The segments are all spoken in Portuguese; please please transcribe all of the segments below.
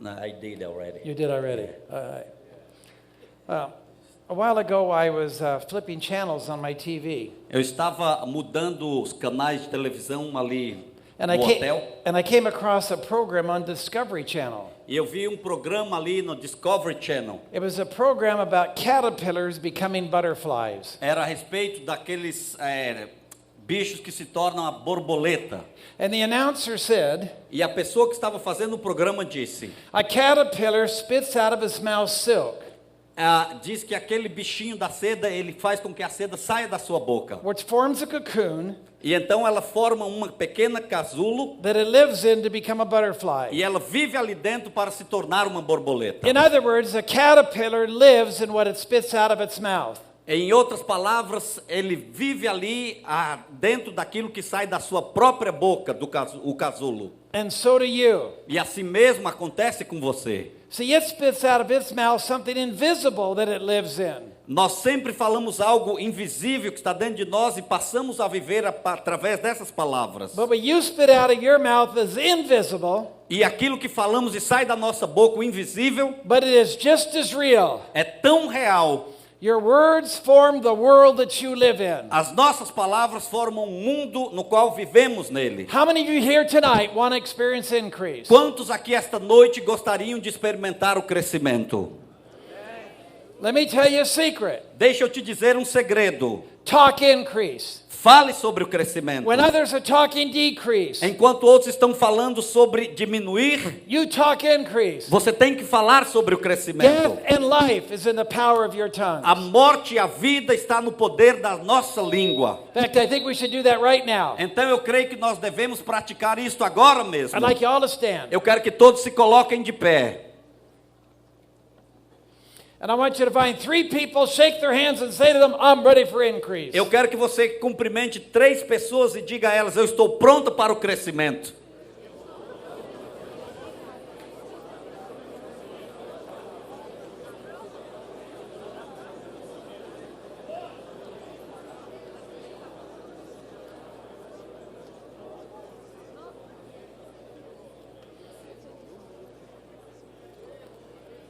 No, I did already. You did already. All right. A while ago, I was flipping channels on my TV. Eu estava mudando os canais de televisão ali And no hotel. I came across a program on Discovery Channel. E eu vi programa ali no Discovery Channel. It was a program about caterpillars becoming butterflies. Era a respeito daqueles bichos que se tornam a borboleta. And the announcer said, E a pessoa que estava fazendo o programa disse, a caterpillar spits out of its mouth silk, diz que aquele bichinho da seda, ele faz com que a seda saia da sua boca. which forms a cocoon E então ela forma uma pequena casulo that it lives in to become a butterfly. e ela vive ali dentro para se tornar uma borboleta. In other words, a caterpillar lives in what it spits out of its mouth. Em outras palavras, ele vive ali dentro daquilo que sai da sua própria boca, o casulo. And so do you. E assim mesmo acontece com você. See, it spits out of its mouth something invisible that it lives in. Nós sempre falamos algo invisível que está dentro de nós e passamos a viver através dessas palavras. But what you spit out of your mouth is invisible, E aquilo que falamos e sai da nossa boca, o invisível, but it is just as real. é tão real. Your words form the world that you live in. As nossas palavras formam um mundo no qual vivemos nele. How many of you here tonight want to experience increase? Quantos aqui esta noite gostariam de experimentar o crescimento? Let me tell you a secret. Deixa eu te dizer um segredo. Talk increase. Fale sobre o crescimento. When others are talking decrease, Enquanto outros estão falando sobre diminuir, you talk increase. você tem que falar sobre o crescimento. Death and life is in the power of your tongue. A morte e a vida está no poder da nossa língua. In fact, I think we should do that right now. Então eu creio que nós devemos praticar isto agora mesmo. I'd like you all to stand. Eu quero que todos se coloquem de pé. And I want you to find 3 people, shake their hands and say to them, I'm ready for increase. Eu quero que você cumprimente 3 pessoas e diga a elas, eu estou pronto para o crescimento.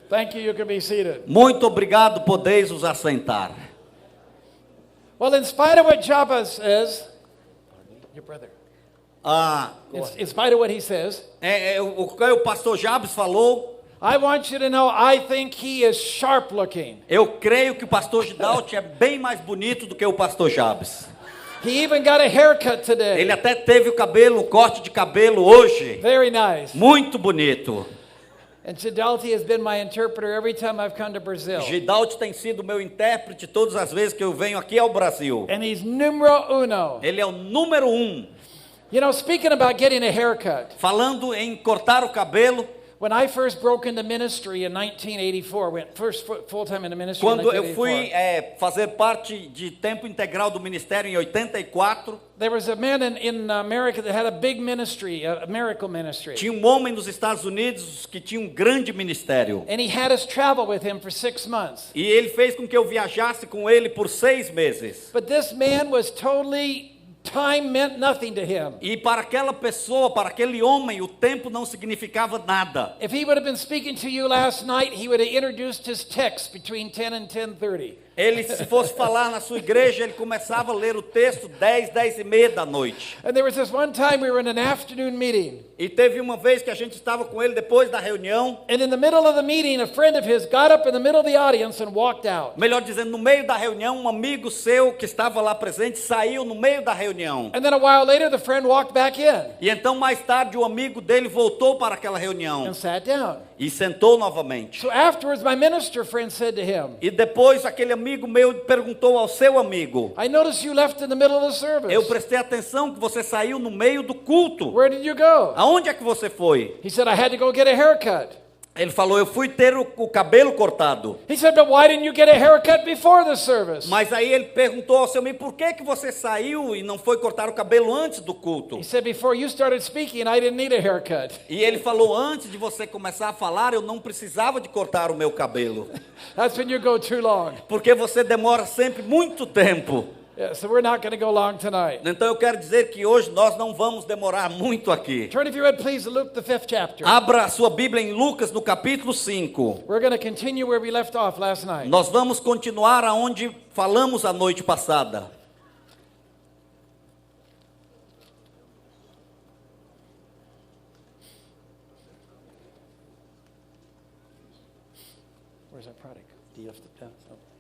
Thank you. You can be seated. Muito obrigado, podeis os assentar. Well, in spite of what Jabez says, your brother, in spite of what he says, O que o pastor Jabes falou, I want you to know I think he is sharp looking. eu creio que o pastor Gidalt é bem mais bonito do que o pastor Jabes. He even got a haircut today. Ele até teve o corte de cabelo hoje. Very nice. Muito bonito. And Chidalti has been my interpreter every time I've come to Brazil. Gidalt tem sido meu intérprete todas as vezes que eu venho aqui ao Brasil. And he's numero uno. Ele é o número 1. You know, speaking about getting a haircut, Falando em cortar o cabelo, when I first broke into ministry in 1984, went first full-time into ministry in quando eu 1984, fui fazer parte de tempo integral do ministério em 84, there was a man in America that had a big ministry, a miracle ministry. tinha um homem nos Estados Unidos que tinha um grande ministério. And he had us travel with him for 6 months. E ele fez com que eu viajasse com ele por 6 meses. But this man was time meant nothing to him. E para aquela pessoa, para aquele homem, o tempo não significava nada. If he would have been speaking to you last night, he would have introduced his text between 10 and 10:30. Ele, se fosse falar na sua igreja, ele começava a ler o texto 10 e meia da noite. And there was this one time we were in an afternoon meeting. E teve uma vez que a gente estava com ele depois da reunião. And in the middle of the meeting, a friend of his got up in the middle of the audience and walked out. Melhor dizendo, no meio da reunião, um amigo seu que estava lá presente saiu no meio da reunião. And then a while later, the friend walked back in E então, mais tarde, o amigo dele voltou para aquela reunião and sat down. e sentou novamente. So afterwards, my minister friend said to him, E depois, aquele amigo meu perguntou ao seu amigo, I noticed you left in the middle of the service. eu prestei atenção que você saiu no meio do culto. Where did you go? Aonde é que você foi? He said, I had to go get a haircut. Ele falou, eu fui ter o cabelo cortado. He said, but why didn't you get a haircut before the service? Mas aí ele perguntou ao seu amigo, por que você saiu e não foi cortar o cabelo antes do culto? He said, before you started speaking, I didn't need a haircut. E ele falou, antes de você começar a falar, eu não precisava de cortar o meu cabelo. That's when you go too long. Porque você demora sempre muito tempo. Yeah, so we're not going to go long tonight. Então eu quero dizer que hoje nós não vamos demorar muito aqui. Turn if you would please to Luke the 5th chapter. Abra a sua Bíblia em Lucas no capítulo 5. We're going to continue where we left off last night. Nós vamos continuar aonde falamos a noite passada. Where's that product? Do you have to?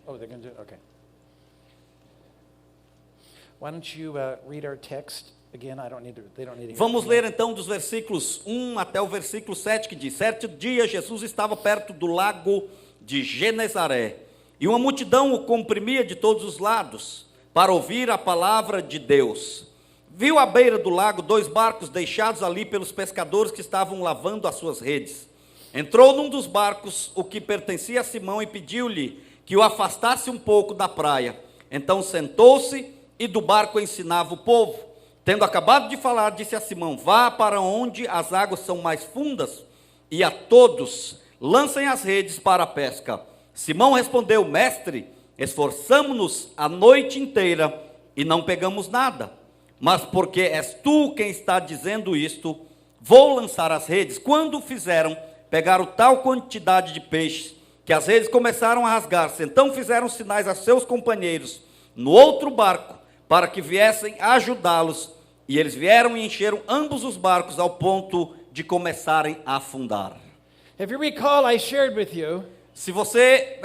Oh, they're going to do it? Okay. Why don't you read our text again? I don't need to. They don't need to. Vamos ler então dos versículos 1 até o versículo 7 que diz: Certo dia Jesus estava perto do lago de Genezaré e uma multidão o comprimia de todos os lados para ouvir a palavra de Deus. Viu à beira do lago 2 barcos deixados ali pelos pescadores que estavam lavando as suas redes. Entrou num dos barcos, o que pertencia a Simão, e pediu-lhe que o afastasse um pouco da praia. Então sentou-se e do barco ensinava o povo. Tendo acabado de falar, disse a Simão: Vá para onde as águas são mais fundas, e a todos lancem as redes para a pesca. Simão respondeu: Mestre, esforçamo-nos a noite inteira e não pegamos nada. Mas porque és tu quem está dizendo isto, vou lançar as redes. Quando o fizeram, pegaram tal quantidade de peixes que as redes começaram a rasgar-se. Então fizeram sinais a seus companheiros no outro barco, para que viessem ajudá-los, e eles vieram e encheram ambos os barcos ao ponto de começarem a afundar. If you recall, I shared with you Se você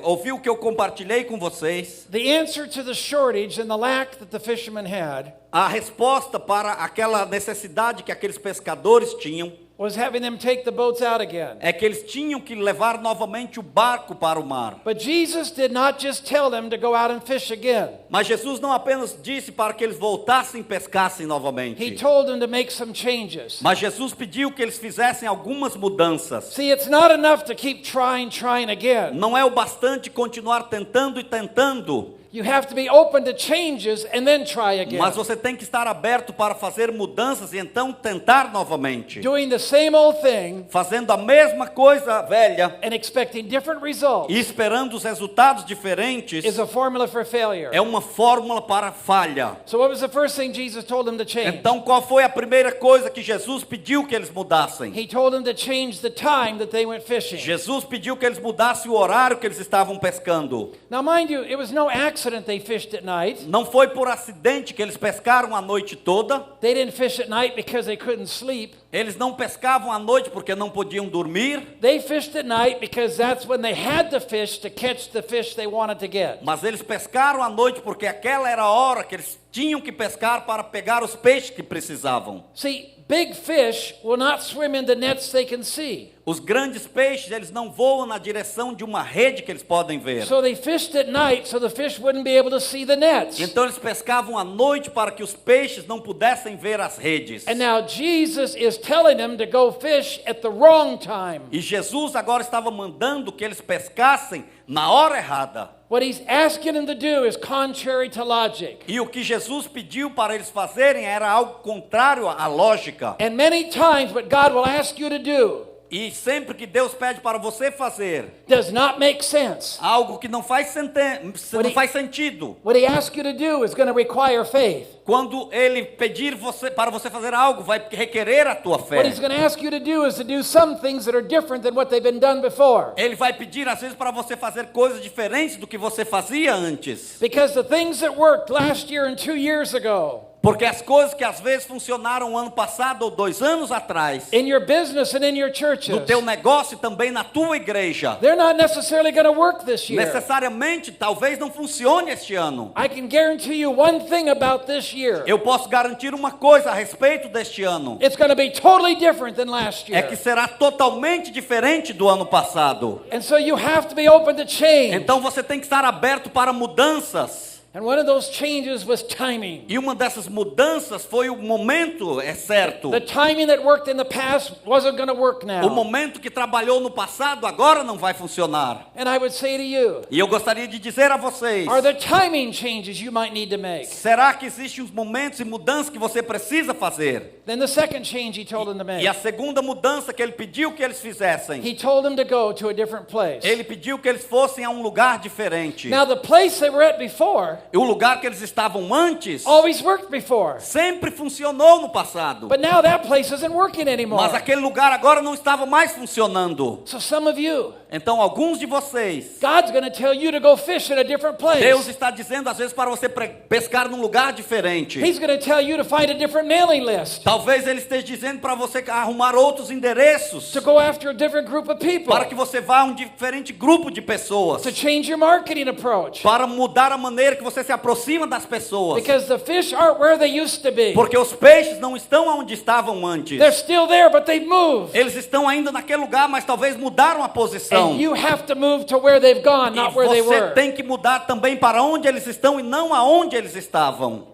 ouviu o que eu compartilhei com vocês, the answer to the shortage and the lack that the fishermen had a resposta para aquela necessidade que aqueles pescadores tinham was having them take the boats out again. é que eles tinham que levar novamente o barco para o mar. But Jesus did not just tell them to go out and fish again. Mas Jesus não apenas disse para que eles voltassem e pescassem He novamente. told them to make some changes. Mas Jesus pediu que eles fizessem algumas mudanças. See, it's not enough to keep trying again. Não é o bastante continuar tentando e tentando. You have to be open to changes and then try again. Mas você tem que estar aberto para fazer mudanças e então tentar novamente. Doing the same old thing Fazendo a mesma coisa velha and expecting different results e esperando os resultados diferentes is a formula for failure. é uma fórmula para falha. So what was the first thing Jesus told them to change? Então qual foi a primeira coisa que Jesus pediu que eles mudassem? He told them to change the time that they went fishing. Jesus pediu que eles mudassem o horário que eles estavam pescando. Now mind you, it was no accident they fished at night. Não foi por acidente que eles pescaram a noite toda. They didn't fish at night because they couldn't sleep. Eles não pescavam à noite porque não podiam dormir. They fished at night because that's when they had to fish to catch the fish they wanted to get. Mas eles pescaram à noite porque aquela era a hora que eles tinham que pescar para pegar os peixes que precisavam. See, big fish will not swim in the nets they can see. Os grandes peixes, eles não voam na direção de uma rede que eles podem ver. So they fished at night so the fish wouldn't be able to see the nets. Então eles pescavam à noite para que os peixes não pudessem ver as redes. And now Jesus is telling them to go fish at the wrong time. E Jesus agora estava mandando que eles pescassem na hora errada. What he's asking them to do is contrary to logic. E o que Jesus pediu para eles fazerem era algo contrário à lógica. And many times what God will ask you to do E sempre que Deus pede para você fazer does not make sense. algo que não faz sentido, What he asks you to do is going to require faith. quando Ele pedir para você fazer algo, vai requerer a tua What he's fé. going to ask you to do is to do some things that are different than what they've been done before. Ele vai pedir às vezes para você fazer coisas diferentes do que você fazia antes. Because the things that worked last year and 2 years ago Porque as coisas que às vezes funcionaram ano passado ou 2 anos atrás, in your business and in your no churches, teu negócio e também na tua igreja, they're not necessarily going to work this year. necessariamente talvez não funcione este ano. I can guarantee you one thing about this year. Eu posso garantir uma coisa a respeito deste ano. It's going to be totally different than last É que year. será totalmente diferente do ano passado. And so you have to be open to change. Então você tem que estar aberto para mudanças. And one of those changes was timing. E uma dessas mudanças foi o momento, é certo. The timing that worked in the past wasn't going to work O now. momento que trabalhou no passado agora não vai funcionar. And I would say to you, E eu gostaria de dizer a vocês, are there timing changes you might need to make? será que existem os momentos e mudanças que você precisa fazer? Then the second change he told them to make. E a segunda mudança que ele pediu que eles fizessem, He told them to go to a different place. ele pediu que eles fossem a um lugar diferente. Now the place they were at before E o lugar que eles estavam antes always worked before. sempre funcionou no passado. But now that place isn't working anymore. Mas aquele lugar agora não estava mais funcionando. So some of you, Então alguns de vocês, God's going to tell you to go fish in a different place. Deus está dizendo às vezes para você pescar num lugar diferente. He's going to tell you to find a different mailing list. Talvez Ele esteja dizendo para você arrumar outros endereços, To go after a different group of people. para que você vá a um diferente grupo de pessoas, To change your marketing approach. para mudar a maneira que você se aproxima das pessoas. Because the fish aren't where they used to be. Porque os peixes não estão onde estavam antes. They're still there, but they've moved. Eles estão ainda naquele lugar, mas talvez mudaram a posição. And you have to move to where they've gone, not where they E você were. tem que mudar também para onde eles estão e não aonde eles estavam.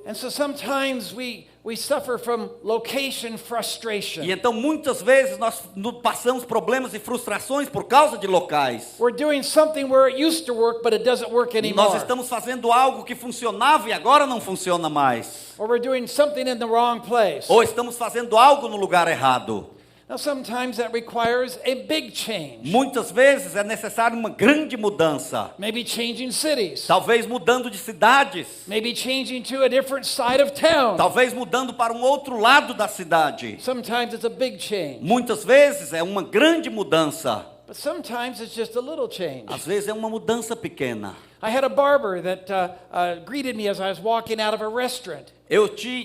And so sometimes we suffer from location frustration. E então muitas vezes nós passamos problemas e frustrações por causa de locais. We're doing something where it used to work, but it doesn't work Nós anymore. estamos fazendo algo que funcionava e agora não funciona mais. Or we're doing something in the wrong place. Ou estamos fazendo algo no lugar errado. Now sometimes that requires a big change. Muitas vezes é necessário uma grande mudança. Maybe changing cities. Talvez mudando de cidades. Maybe changing to a different side of town. Talvez mudando para um outro lado da cidade. Sometimes it's a big change. Muitas vezes é uma grande mudança. But sometimes it's just a little change. Às vezes é uma mudança pequena. I had a barber that greeted me as I was walking out of a restaurant.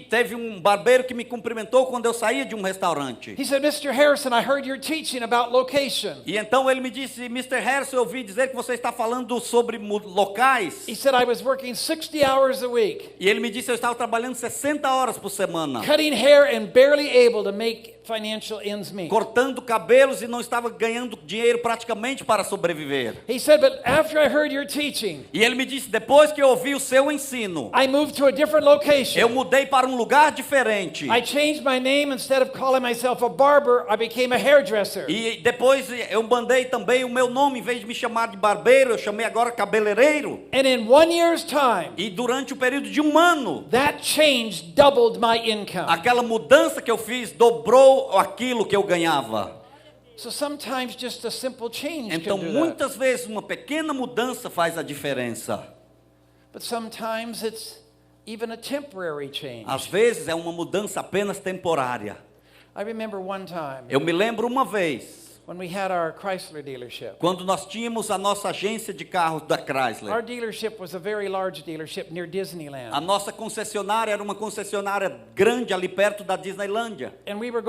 Teve um barbeiro que me cumprimentou quando eu saía de um restaurante. He said, Mr. Harrison, I heard you're teaching about location. E então ele me disse, Mr. Harrison, eu ouvi dizer que você está falando sobre locais. He said I was working 60 hours a week, E ele me disse que eu estava trabalhando 60 horas por semana. cutting hair and barely able to make financial ends meet. Cortando cabelos e não estava ganhando dinheiro praticamente para sobreviver. He said, but after I heard your teaching, E ele me disse, depois que eu ouvi o seu ensino, I moved to a different location. eu mudei para um lugar diferente. I changed my name. Instead of calling myself a barber, I became a hairdresser. E depois eu mandei também o meu nome, em vez de me chamar de barbeiro, eu chamei agora cabeleireiro. And in 1 year's time, E durante o período de um ano, that change doubled my income. aquela mudança que eu fiz dobrou aquilo que eu ganhava. So sometimes just a simple change Então can do that. muitas vezes uma pequena mudança faz a diferença. But sometimes it's even a temporary change. Às vezes é uma mudança apenas temporária. I remember one time Eu me lembro uma vez, when we had our Chrysler dealership. quando nós tínhamos a nossa agência de carros da Our Chrysler. dealership was a very large dealership near Disneyland. A nossa concessionária era uma concessionária grande ali perto da Disneylândia. And we were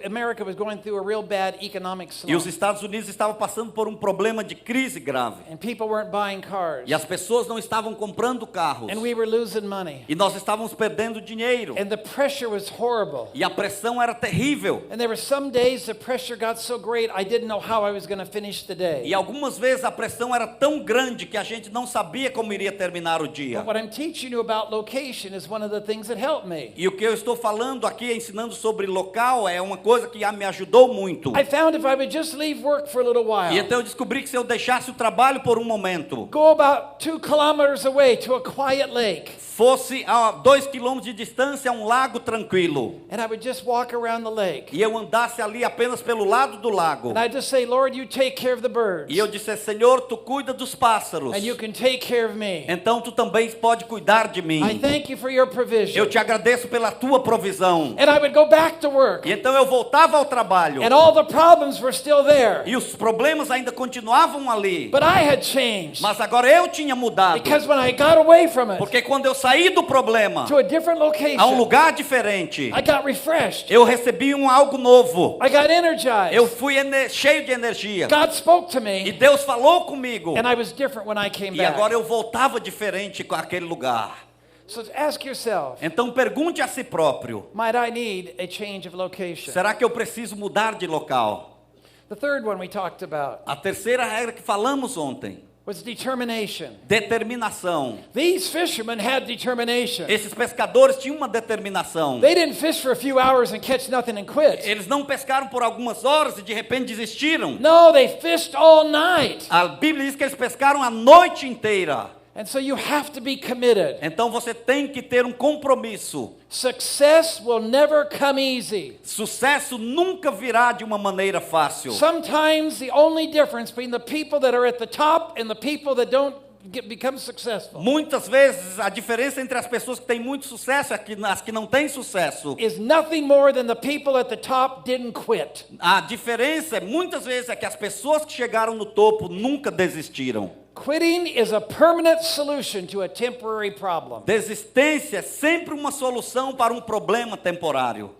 America was going through a real bad economic E os slump. Estados Unidos estavam passando por um problema de crise grave. And people weren't buying cars. E as pessoas não estavam comprando carros. And we were losing money. E nós estávamos perdendo dinheiro. And the pressure was horrible. E a pressão era terrível. And there were some days the pressure got so great I didn't know how I was going to finish the day. E algumas vezes a pressão era tão grande que a gente não sabia como iria terminar o dia. But what I'm teaching you about location is one of the things that helped me. E o que eu estou falando aqui, ensinando sobre local, é uma coisa que me ajudou muito. I found if I would just leave work for a little E while, então eu descobri que se eu deixasse o trabalho por um momento, go about 2 kilometers away to a quiet lake, fosse a 2 quilômetros de distância a um lago tranquilo, and I would just walk around the lake, e eu andasse ali apenas pelo lado do lago, and I'd just say, Lord, you take care of the birds, e eu disse, Senhor, tu cuida dos pássaros, and you can take care of me. então tu também pode cuidar de mim. I thank you for your provision. Eu te agradeço pela tua provisão. And I would go back to work, E então eu voltava ao trabalho, and all the problems were still there. e os problemas ainda continuavam ali, But I had changed, mas agora eu tinha mudado, because when I got away from it porque quando eu saí do problema to a different a um location, lugar diferente, I got refreshed. eu recebi algo novo. I got energized. Eu fui cheio de energia. God spoke to E me, Deus falou comigo. and I was different when I came E agora back. eu voltava diferente com aquele lugar. So ask yourself, Então pergunte a si próprio: might I need a change of location? será que eu preciso mudar de local? The third one we talked about A terceira regra que falamos ontem: was determination. determinação. These fishermen had determination. Esses pescadores tinham uma determinação. They didn't fish for a few hours and catch nothing and quit. Eles não pescaram por algumas horas e de repente desistiram. No, they fished all night. A Bíblia diz que eles pescaram a noite inteira. And so you have to be committed. Então você tem que ter um compromisso. Success will never come easy. Sucesso nunca virá de uma maneira fácil. Sometimes the only difference between the people that are at the top and the people that don't become successful Muitas vezes a diferença entre as pessoas que têm muito sucesso e as que não têm sucesso, is nothing more than the people at the top didn't quit. a diferença muitas vezes é que as pessoas que chegaram no topo nunca desistiram. Quitting is a permanent solution to a temporary problem. Desistência é sempre uma solução para um problema temporário.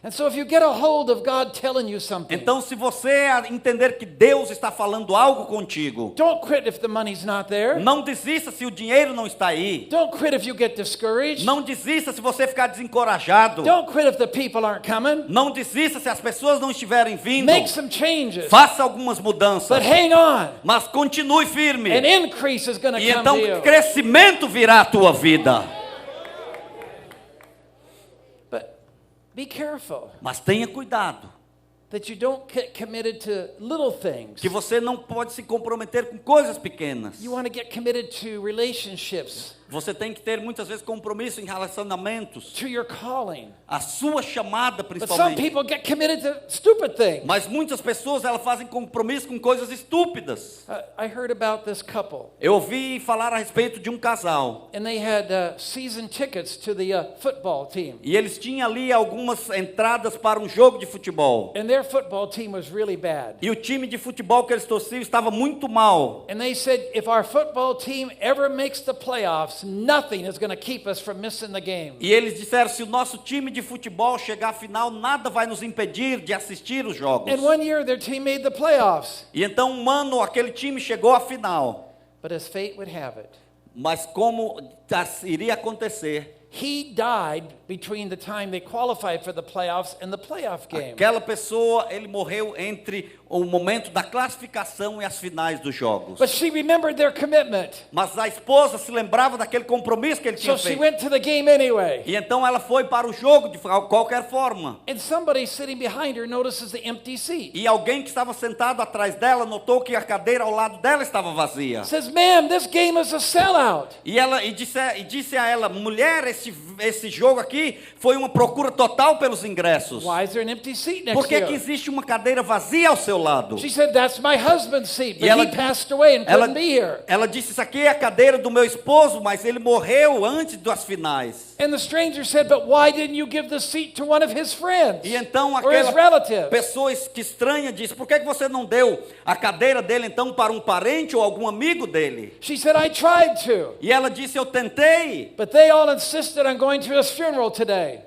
And so if you get a hold of God telling you something, Então, se você entender que Deus está falando algo contigo, don't quit if the money's not there. não desista se o dinheiro não está aí. Don't quit if you get discouraged. Não desista se você ficar desencorajado. Don't quit if the people aren't coming. Não desista se as pessoas não estiverem vindo. Make some changes. Faça algumas mudanças. But hang on. Mas continue firme. An increase is going to E come então to you. crescimento virá à tua vida. But be careful Mas tenha cuidado. that you don't get committed to little things. Que você não pode se comprometer com coisas pequenas. You want to get committed to relationships, Você tem que ter muitas vezes compromisso em relacionamentos. to your calling. A sua chamada But some principalmente. people get committed to stupid things. Mas muitas pessoas elas fazem compromisso com coisas estúpidas. I heard about this couple, Eu ouvi falar a respeito de um casal. and they had season tickets to the football team. E eles tinham ali algumas entradas para um jogo de futebol. And their football team was really bad. E o time de futebol que eles torciam estava muito mal. And they said, if our football team ever makes the playoffs, nothing is going to keep us from missing the game. E eles disseram, se o nosso time de futebol chegar à final, nada vai nos impedir de assistir os jogos. And one year their team made the playoffs. E então um ano aquele time chegou à final. But as fate would have it, Mas como iria acontecer, he died between the time they qualified for the playoffs and the playoff game. aquela pessoa, ele morreu entre o momento da classificação e as finais dos jogos. But she remembered their commitment. Mas a esposa se lembrava daquele compromisso que ele So tinha she feito. went to the game anyway. E então ela foi para o jogo de qualquer forma. And somebody sitting behind her notices the empty seat. E alguém que estava sentado atrás dela notou que a cadeira ao lado dela estava vazia. Says, ma'am, this game is a sellout. E disse a ela, mulher, esse jogo aqui foi uma procura total pelos ingressos. Why is there an empty seat next Por to que que you? existe uma cadeira vazia ao seu lado? She said, that's my husband's seat, but E ela- he passed away and couldn't be here. ela disse, isso aqui é a cadeira do meu esposo, mas ele morreu antes das finais. And the stranger said, but why didn't you give the seat to one of his friends E então or his aquela relatives? pessoa que estranha disse, por que que você não deu a cadeira dele então para um parente ou algum amigo dele? She said, I tried to, E ela disse, eu tentei. but they all insisted on going to his funeral today.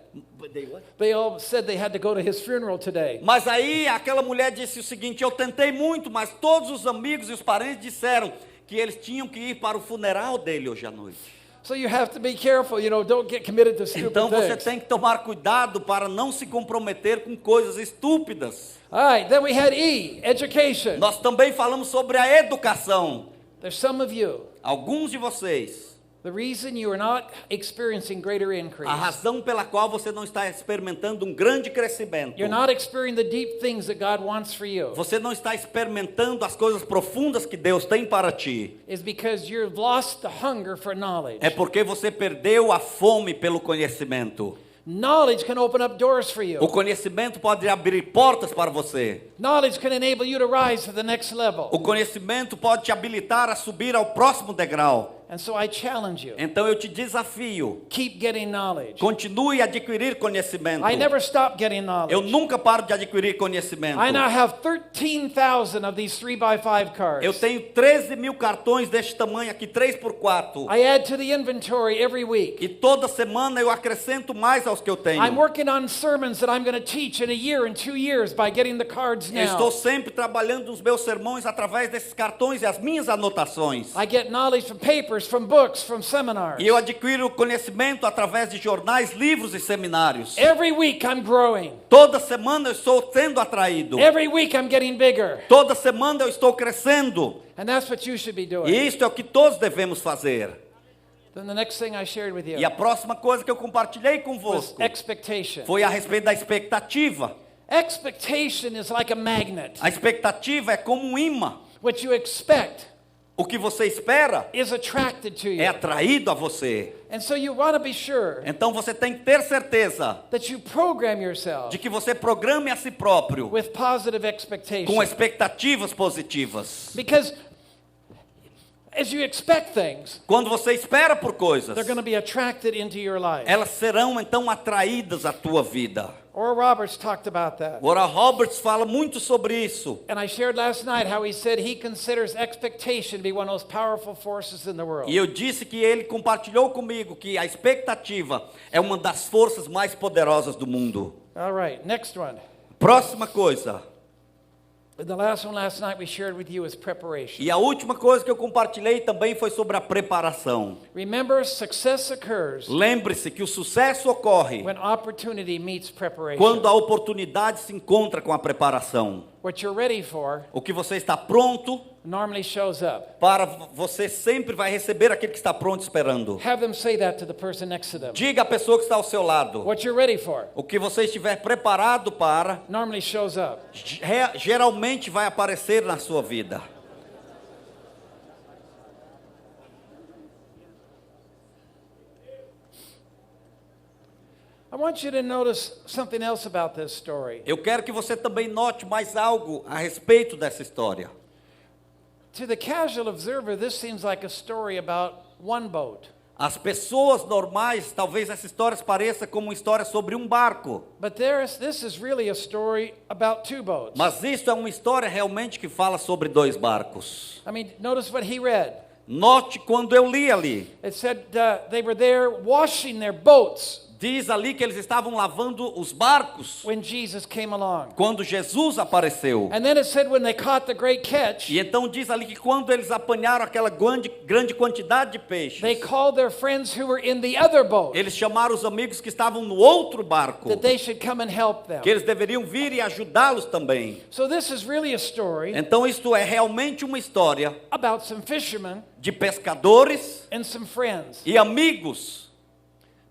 They all said they had to go to his funeral today. Mas aí aquela mulher disse o seguinte, eu tentei muito, mas todos os amigos e os parentes disseram que eles tinham que ir para o funeral dele hoje à noite. So you have to be careful, don't get committed to stupid Então você things. tem que tomar cuidado para não se comprometer com coisas estúpidas. All right, then we had E, education. Nós também falamos sobre a educação. There's some of you, Alguns de vocês, the reason you are not experiencing greater increase, a razão pela qual você não está experimentando um grande crescimento, you're not experiencing the deep things that God wants for you, você não está experimentando as coisas profundas que Deus tem para ti, is because you've lost the hunger for knowledge. é porque você perdeu a fome pelo conhecimento. Knowledge can open up doors for you. O conhecimento pode abrir portas para você. Knowledge can enable you to rise to the next level. O conhecimento pode te habilitar a subir ao próximo degrau. And so I challenge you. Então eu te desafio. Keep getting knowledge. Continue a adquirir conhecimento. I never stop getting knowledge. Eu nunca paro de adquirir conhecimento. I now have 13,000 of these 3x5 cards. Eu tenho 13 mil cartões deste tamanho aqui, 3x4. I add to the inventory every week. E toda semana eu acrescento mais aos que eu tenho. I'm working on sermons that I'm going to teach in a year and 2 years by getting the cards Eu estou now. sempre trabalhando nos meus sermões através desses cartões e as minhas anotações. I get knowledge from papers, from books, from seminars. E eu adquiro conhecimento através de jornais, livros e seminários. Every week I'm growing. Toda semana eu estou sendo atraído. Every week I'm getting bigger. Toda semana eu estou crescendo. And that's what you should be doing. E isto é o que todos devemos fazer. Then the next thing I shared with you E a próxima coisa que eu compartilhei was convosco expectation. foi a respeito da expectativa. Expectation is like a magnet. A expectativa é como um imã. What you expect O que você espera is attracted to é you. atraído a você. And so you want to be sure Então você tem que ter certeza that you program yourself de que você programe a si próprio with positive com expectation. expectativas positivas. Because as you expect things, quando você espera por coisas, they're going to be attracted into your life. elas serão então atraídas à tua vida. Oral Roberts talked about that. Oral Roberts fala muito sobre isso. And I shared last night how he said he considers expectation to be one of those powerful forces in the world. E eu disse que ele compartilhou comigo que a expectativa é uma das forças mais poderosas do mundo. All right, next one. Próxima coisa. The last one last night we shared with you is preparation. E a última coisa que eu compartilhei também foi sobre a preparação. Remember, success occurs Lembre-se que o sucesso ocorre when opportunity meets preparation. quando a oportunidade se encontra com a preparação. What you're ready for O que você está pronto normally shows up. para, você sempre vai receber aquele que está pronto esperando. Have them say that to the person next to them. Diga à pessoa que está ao seu lado. What you're ready for O que você estiver preparado para, normally shows up. geralmente vai aparecer na sua vida. I want you to notice something else about this story. Eu quero que você também note mais algo a respeito dessa história. To the casual observer, this seems like a story about one boat. As pessoas normais, talvez essa história pareça como uma história sobre um barco. But this is really a story about two boats. Mas isso é uma história realmente que fala sobre dois barcos. I mean, notice what he read. Note quando eu li ali. It said they were there washing their boats Diz ali que eles estavam lavando os barcos when Jesus came along. quando Jesus apareceu. And then it said when they caught the great catch, E então diz ali que quando eles apanharam aquela grande quantidade de peixes, they called their friends who were in the other boat eles chamaram os amigos que estavam no outro barco, that they should come and help them. que eles deveriam vir e ajudá-los também. So this is really a story Então isto é realmente uma história about some fishermen de pescadores and some friends. e amigos.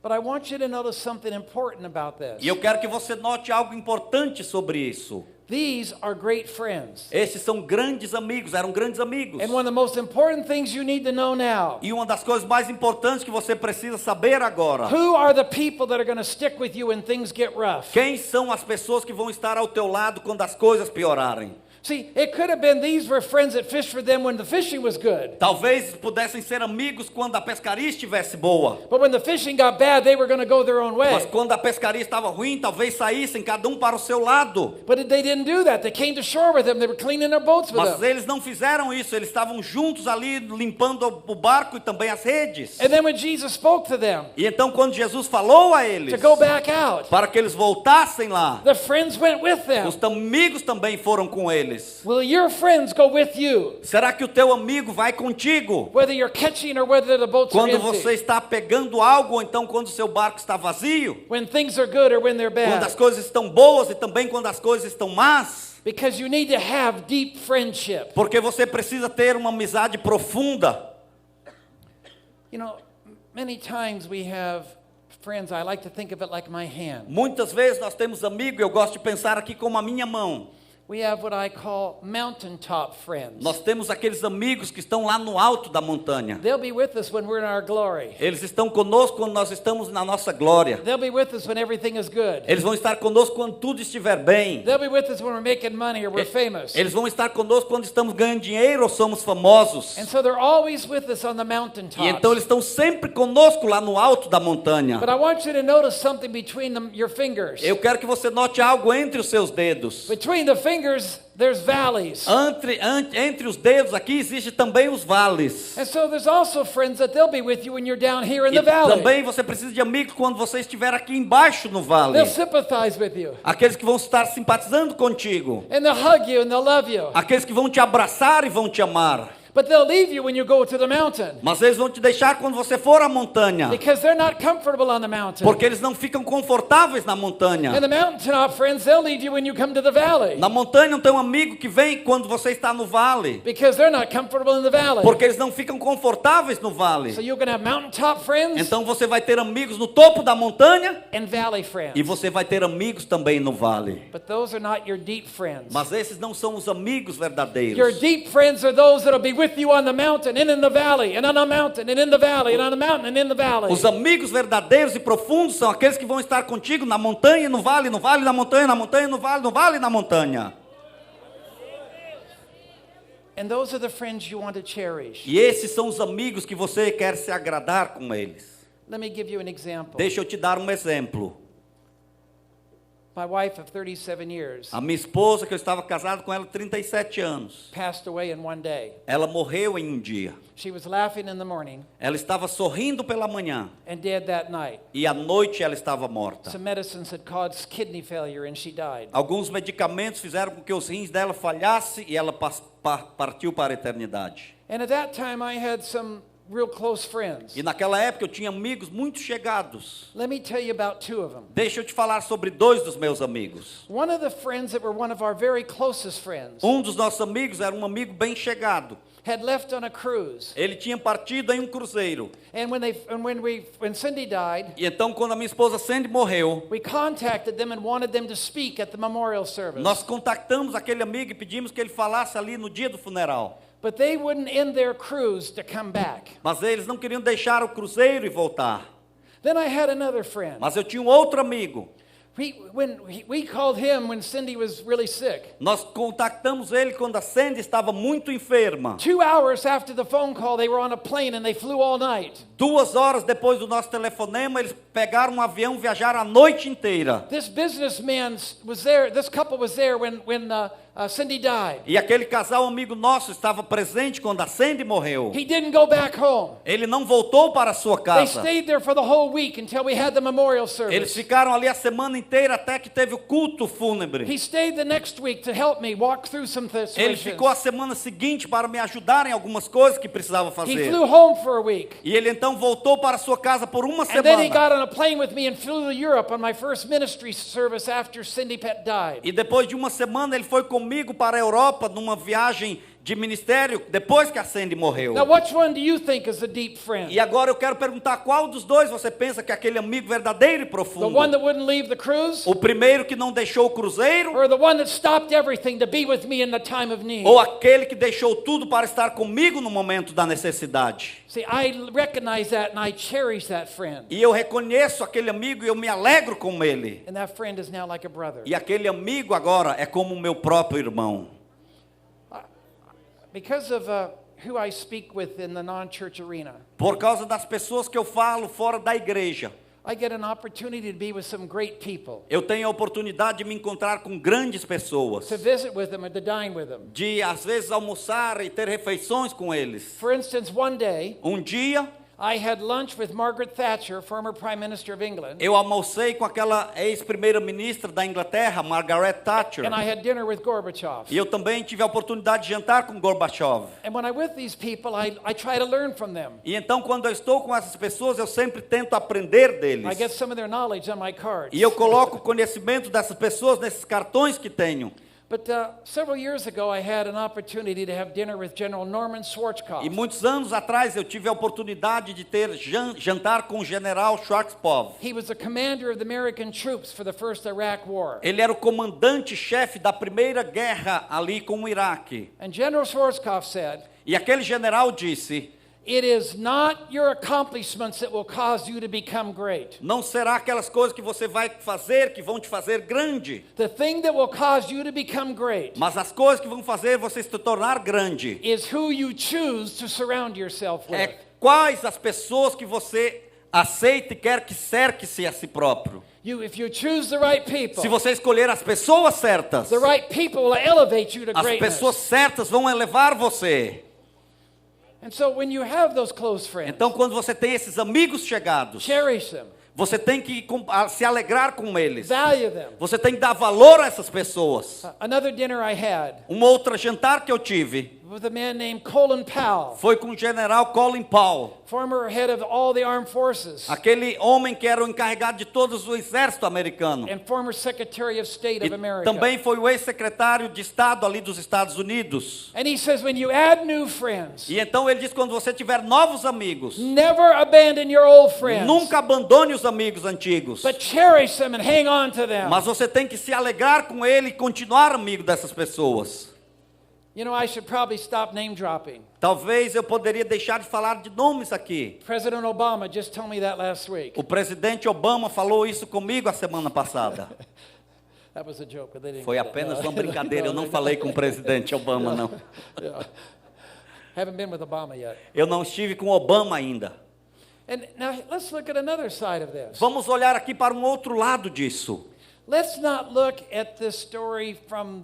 But I want you to notice something important about this. E eu quero que você note algo importante sobre isso. These are great friends. Esses são grandes amigos, eram grandes amigos. And one of the most important things you need to know now. E uma das coisas mais importantes que você precisa saber agora. Who are the people that are going to stick with you when things get rough? Quem são as pessoas que vão estar ao teu lado quando as coisas piorarem? See, it could have been these were friends that fished for them when the fishing was good. Talvez pudessem ser amigos quando a pescaria estivesse boa. But when the fishing got bad, they were going to go their own Mas way. quando a pescaria estava ruim, talvez saíssem cada um para o seu lado. But they didn't do that. They came to shore with them. They were cleaning their boats with Mas them. eles não fizeram isso, eles estavam juntos ali limpando o barco e também as redes. And then when Jesus spoke to them E então quando Jesus falou a eles to go back out, para que eles voltassem lá, the friends went with them. os amigos também foram com eles. Will your friends go with you? Será que o teu amigo vai contigo? Whether you're catching or whether the boats are Quando você empty. está pegando algo, ou então quando o seu barco está vazio? When things are good or when they're Quando as bad. coisas estão boas e também quando as coisas estão más? Because you need to have deep friendship. Porque você precisa ter uma amizade profunda. You know, many times we have friends, I like to think of it like my hand. Muitas vezes nós temos amigos, eu gosto de pensar aqui como a minha mão. We have what I call mountaintop friends. Nós temos aqueles amigos que estão lá no alto da montanha. They'll be with us when we're in our glory. Eles estão conosco quando nós estamos na nossa glória. They'll be with us when everything is good. Eles vão estar conosco quando tudo estiver bem. They'll be with us when we're making money or we're famous. Eles vão estar conosco quando estamos ganhando dinheiro ou somos famosos. And so they're always with us on the E mountaintops. então eles estão sempre conosco lá no alto da montanha. But I want you to notice something between your fingers. Eu quero que você note algo entre os seus dedos. Between the fingers, there's valleys. Entre os dedos aqui existe também os vales. And so there's also friends that they'll be with you when you're down here in E the valley. também você precisa de amigos quando você estiver aqui embaixo no vale. They'll sympathize with you. Aqueles que vão estar simpatizando contigo. And they'll hug you and they'll love you. Aqueles que vão te abraçar e vão te amar. But they'll leave you when you go to the mountain. Mas eles vão te deixar quando você for à montanha. Because they're not comfortable on the mountain. Porque eles não ficam confortáveis na montanha. And the mountaintop friends, they'll leave you when you come to the valley. Na montanha não tem um amigo que vem quando você está no vale. Because they're not comfortable in the valley. Porque eles não ficam confortáveis no vale. So you're going to have mountaintop friends Então você vai ter amigos no topo da montanha and valley friends. e você vai ter amigos também no vale. But those are not your deep friends. Mas esses não são os amigos verdadeiros. Your deep friends are those that'll be with you on the mountain and in the valley and on the mountain and in the valley and on the mountain and in the valley. Os amigos verdadeiros e profundos são aqueles que vão estar contigo na montanha, no vale, no vale, na montanha, na montanha, no vale, no vale, na montanha. And those are the friends you want to cherish. E esses são os amigos que você quer se agradar com eles. Let me give you an example. Deixa eu te dar um exemplo. My wife of 37 years A minha esposa, que eu estava casado com ela há 37 anos, passed away in one day. ela morreu em um dia. She was laughing in the morning Ela estava sorrindo pela manhã and dead that night. e à noite ela estava morta. Some medicines had caused kidney failure and she died. Alguns medicamentos fizeram com que os rins dela falhassem e ela partiu para a eternidade. And at that time I had some real close friends. E naquela época eu tinha amigos muito chegados. Let me tell you about two of them. Deixa eu te falar sobre dois dos meus amigos. One of the friends that were one of our very closest friends Dos nossos amigos era um amigo bem chegado. had left on a cruise. Ele tinha partido em um cruzeiro. And when Cindy died, E então, quando a minha esposa Sandy morreu, we contacted them and wanted them to speak at the memorial service. nós contactamos aquele amigo e pedimos que ele falasse ali no dia do funeral. But they wouldn't end their cruise to come back. Mas eles não queriam deixar o cruzeiro e voltar. Then I had another friend. Mas eu tinha um outro amigo. We called him when Cindy was really sick. Nós contactamos ele quando a Sandy estava muito enferma. 2 hours after the phone call, they were on a plane and they flew all night. 2 horas depois do nosso telefonema, eles pegaram um avião e viajaram a noite inteira. This businessman was there. This couple was there when Cindy died. E aquele casal amigo nosso estava presente quando a Sandy morreu. He didn't go back home. Ele não voltou para a sua They casa. stayed there for the whole week until we had the memorial Eles service. ficaram ali a semana inteira até que teve o culto fúnebre. He stayed the next week to help me walk through some Ele situations. ficou a semana seguinte para me ajudar em algumas coisas que precisava He fazer. flew home for a week. E ele então voltou para a sua casa por uma And then he semana. got on a plane with me and flew to Europe on my first ministry service after Cindy Pett died. E depois de uma semana ele foi comigo para a Europa numa viagem de ministério depois que a Sandy morreu. Now, which one do you think is a deep friend? E agora eu quero perguntar qual dos dois você pensa que é aquele amigo verdadeiro e The profundo? one that wouldn't leave the cruise? O primeiro que não deixou o cruzeiro Or the one that stopped everything to be with me in the time of need? ou aquele que deixou tudo para estar comigo no momento da necessidade? See, I recognize that and I cherish that friend. E eu reconheço aquele amigo e eu me alegro com ele. And that friend is now like a brother. E aquele amigo agora é como o meu próprio irmão. Because of who I speak with in the non-church arena, Por causa das pessoas que eu falo fora da igreja, I get an opportunity to be with some great people, eu tenho a oportunidade de me encontrar com grandes pessoas, to visit with them and to dine with them. de às vezes almoçar e ter refeições com eles. For instance, one day, Dia, I had lunch with Margaret Thatcher, former Prime Minister of England, eu almocei com aquela ex-primeira-ministra da Inglaterra, Margaret Thatcher. and I had dinner with Gorbachev. E eu também tive a oportunidade de jantar com Gorbachev. And when I'm with these people, I try to learn from them. E então, quando eu estou com essas pessoas, eu sempre tento aprender I deles. get some of their knowledge on my cards. E eu coloco o conhecimento dessas pessoas nesses cartões que tenho. But several years ago, I had an opportunity to have dinner with General Norman Schwarzkopf. E muitos anos atrás eu tive a oportunidade de ter jantar com o general Schwarzkopf. He was the commander of the American troops for the first Iraq War. Ele era o comandante-chefe da primeira guerra ali com o Iraque. And General Schwarzkopf said, E aquele general disse: "It is not your accomplishments that will cause you to become great. não será aquelas coisas que você vai fazer que vão te fazer grande, The thing that will cause you to become great mas as coisas que vão fazer você se tornar grande is who you choose to surround yourself with." é quais as pessoas que você aceita e quer que cerque-se a si próprio. If you choose the right people, Se você escolher as pessoas certas, the right people will elevate you to as greatness. pessoas certas vão elevar você. And so when you have those close friends, Então, quando você tem esses amigos chegados, cherish them, você tem que se alegrar com eles. value them. Você tem que dar valor a essas pessoas. Another dinner I had Uma outra jantar que eu tive with a man named Colin Powell, foi com o general Colin Powell, former head of all the armed forces aquele homem que era o encarregado de todo o exército americano. and former Secretary of State E of America. também foi o ex-secretário de Estado ali dos Estados Unidos. And he says, when you add new friends, E então ele diz: quando você tiver novos amigos, never abandon your old friends, nunca abandone os amigos antigos. but cherish them and hang on to them. Mas você tem que se alegrar com ele e continuar amigo dessas pessoas. You know, I should probably stop name dropping. Talvez eu poderia deixar de falar de nomes aqui. President Obama just told me that last week. O presidente Obama falou isso comigo a semana passada. That was a joke, but they didn't Foi get it. apenas No. uma brincadeira, eu não No, falei com o presidente Obama, não. Yeah. Haven't been with Obama yet. Eu não estive com Obama ainda. And now let's look at another side of this. Vamos olhar aqui para um outro lado disso. Let's not look at this story from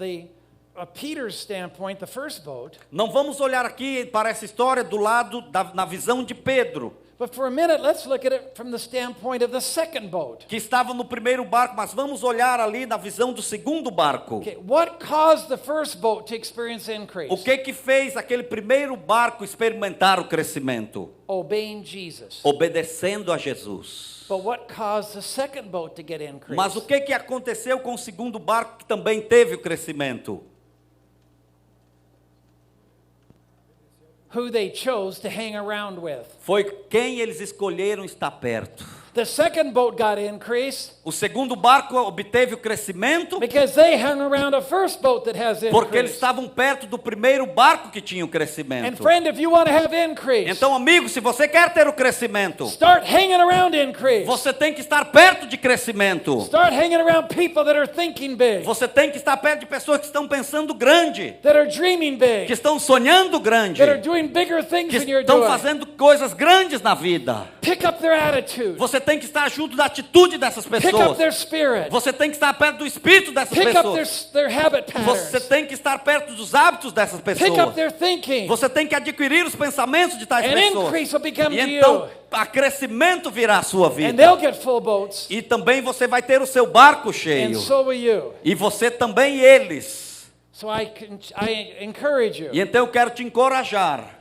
Peter's standpoint, the first boat. Não vamos olhar aqui para essa história do lado na visão de Pedro, But for a minute, let's look at it from the standpoint of the second boat. que estava no primeiro barco, mas vamos olhar ali na visão do segundo barco. Okay, what caused the first boat to experience increase? O que fez aquele primeiro barco experimentar o crescimento? Obeying Jesus. Obedecendo a Jesus. But what caused the second boat to get increase? Mas o que aconteceu com o segundo barco que também teve o crescimento? Who they chose to hang around with. Foi quem eles escolheram estar perto. The second boat got increase O segundo barco obteve o crescimento because they hung around a first boat that has porque eles increase. estavam perto do primeiro barco que tinha o And crescimento. friend, if you want to have increase, Então, amigo, se você quer ter o crescimento, start hanging around increase. você tem que estar perto de crescimento. Start hanging around people that are thinking big, Você tem que estar perto de pessoas que estão pensando grande, that are dreaming que big, estão sonhando grande, that are doing bigger things que than you're estão doing. fazendo coisas grandes na vida. Pick up their attitude. Você tem que estar junto da atitude dessas Pick up pessoas. their spirit. Você tem que estar perto do espírito dessas Pick up pessoas. their habit Você patterns. tem que estar perto dos hábitos dessas Pick up pessoas. their thinking. Você tem que adquirir os pensamentos de tais And pessoas. increase will become E to então, you. a crescimento virá à sua And vida. they'll get full boats. E também você vai ter o seu barco And cheio. so will you. E você também eles. So I encourage you. E então eu quero te encorajar.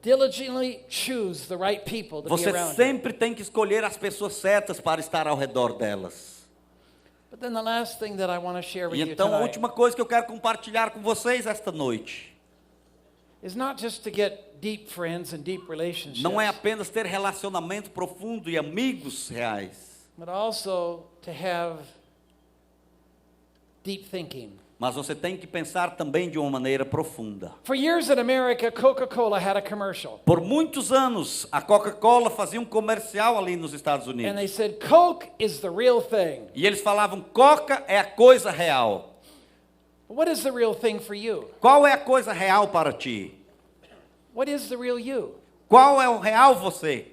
Diligently choose the right people to be Você around you. sempre tem que escolher as pessoas certas para estar ao redor delas. But then the last thing that I want to share with E you então a tonight última coisa que eu quero compartilhar com vocês esta noite is not just to get deep friends and deep relationships, não é apenas ter relacionamento profundo e amigos reais, but also to have deep thinking. mas você tem que pensar também de uma maneira profunda. For years in America, Coca-Cola had a commercial. Por muitos anos, a Coca-Cola fazia um comercial ali nos Estados And they Unidos. said, Coke is the real thing. E eles falavam, Coca é a coisa real. But what is the real thing for you? Qual é a coisa real para ti? What is the real you? Qual é o real você?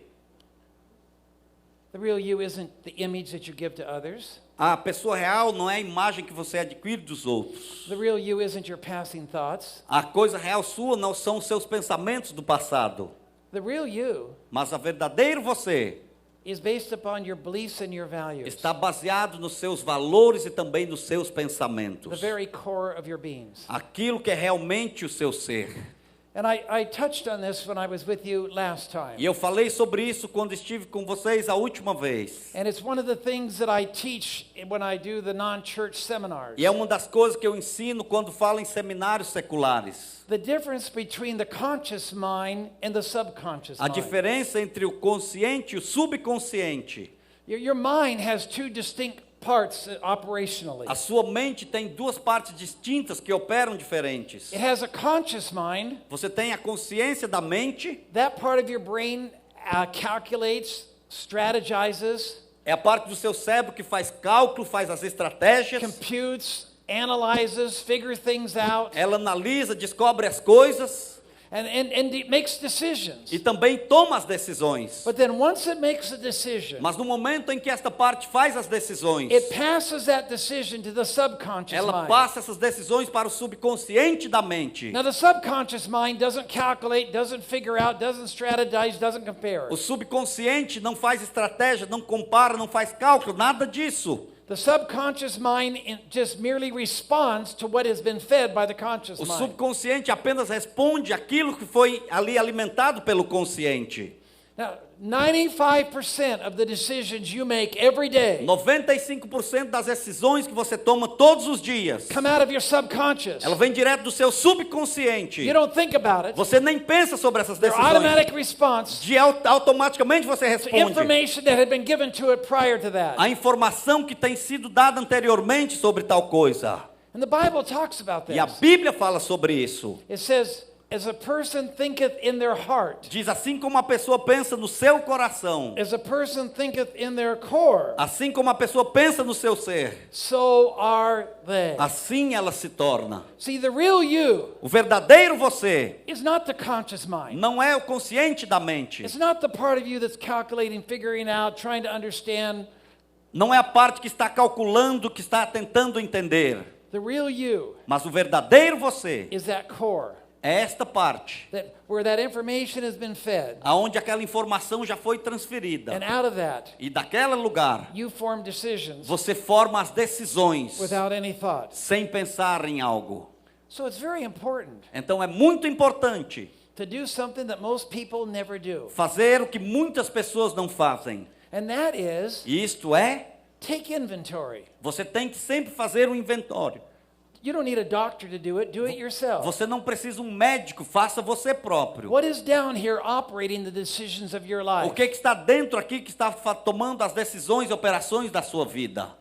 The real you isn't the image that you give to others. A pessoa real não é a imagem que você adquire dos outros. The real you isn't your passing thoughts. A coisa real sua não são os seus pensamentos do passado. The real you Mas a verdadeiro você is based upon your beliefs and your values. está baseado nos seus valores e também nos seus The pensamentos. very core of your beings. Aquilo que é realmente o seu ser. And I touched on this when I was with you last time. E eu falei sobre isso quando estive com vocês a última vez. And it's one of the things that I teach when I do the non-church seminars. E é uma das coisas que eu ensino quando falo em seminários seculares. The difference between the conscious mind and the subconscious A mind. diferença entre o consciente e o subconsciente. Your mind has two distinct parts operationally. A sua mente tem duas partes distintas que operam diferentes. It has a conscious mind. Você tem a consciência da mente, That part of your brain calculates, strategizes, é a parte do seu cérebro que faz cálculo, faz as estratégias, computes, analyzes, figures things out, ela analisa, descobre as coisas and it makes decisions. e também toma as decisões. But then once it makes a decision, Mas no momento em que esta parte faz as decisões, it passes that decision to the subconscious ela mind. passa essas decisões para o subconsciente da mente. Now the subconscious mind doesn't calculate, doesn't figure out, doesn't strategize, doesn't compare. O subconsciente não faz estratégia, não compara, não faz cálculo, nada disso. The subconscious mind just merely responds to what has been fed by the conscious O mind. subconsciente apenas responde aquilo que foi ali alimentado pelo consciente. Now, 95% of the decisions you make every day 95% das decisões que você toma todos os dias, come out of your subconscious. ela vem direto do seu subconsciente. You don't think about it. Você nem pensa sobre essas They're decisões. automatic response Automaticamente você to responde. information that had been given to it prior to that. A informação que tem sido dada anteriormente sobre tal coisa. And the Bible talks about E a this. Bíblia fala sobre isso. It says, As a person thinketh in their heart, Diz assim como a pessoa pensa no seu coração, as a person thinketh in their core, assim como a pessoa pensa no seu ser, so are they. assim ela se torna. See, the real you O verdadeiro você is not the conscious mind. não é o consciente da mente. It's not the part of you that's calculating, figuring out, trying to understand. Não é a parte que está calculando, que está tentando entender. The real you Mas o verdadeiro você is that core, é esta parte, where that information has been fed. aonde aquela informação já foi transferida. And out of that, E daquele lugar, you form decisions você forma as decisões without any thought. sem pensar em algo. So it's very important Então é muito importante to do something that most people never do. fazer o que muitas pessoas não fazem. And that is E isto é, take inventory. você tem que sempre fazer um inventório. You don't need a doctor to do it yourself. Você não precisa um médico, faça você próprio. What is down here operating the decisions of your O life? que está dentro aqui que está tomando as decisões e operações da sua vida?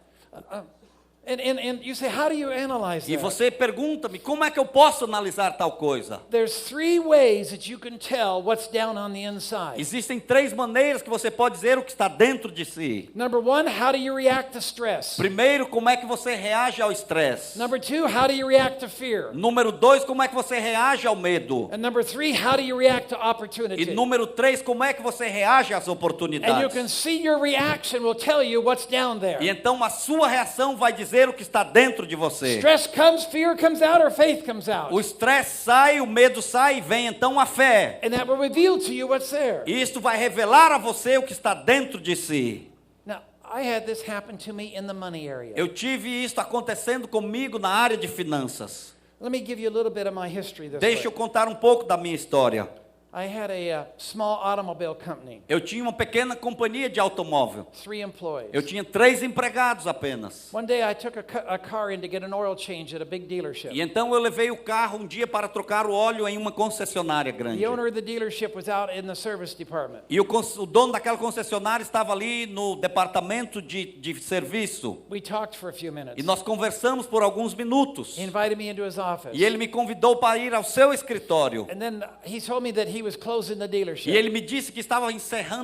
And you say, how do you analyze E that? você pergunta-me, como é que eu posso analisar tal coisa? There's 3 ways that you can tell what's down on the inside. Existem 3 maneiras que você pode dizer o que está dentro de si. Number 1, how do you react to stress? Primeiro, como é que você reage ao estresse? Number 2, how do you react to fear? Número 2, como é que você reage ao medo? And number 3, how do you react to E opportunity? número 3, como é que você reage às And you oportunidades? can see your reaction will tell you what's down there. E então a sua reação vai dizer o que está dentro de você. Stress comes, fear comes out, or faith comes out. O estresse sai, o medo sai e vem então a fé. And that will reveal to you what's there. E isto vai revelar a você o que está dentro de si. Now, I had this happen to me in the money area. Eu tive isto acontecendo comigo na área de finanças. Let me give you a little bit of my history this Deixa eu way. contar um pouco da minha história. I had a small automobile company, Eu tinha uma pequena companhia de automóvel. 3 employees. Eu tinha 3 empregados apenas. One day I took a car in to get an oil change at a big dealership. E então eu levei o carro um dia para trocar o óleo em uma concessionária grande. The owner of the dealership was out in the service department. E o dono daquela concessionária estava ali no departamento de serviço. We talked for a few minutes. E nós conversamos por alguns minutos. He invited me into his office. E ele me convidou para ir ao seu escritório. And then he told me that he was closing the dealership. E ele me disse que estava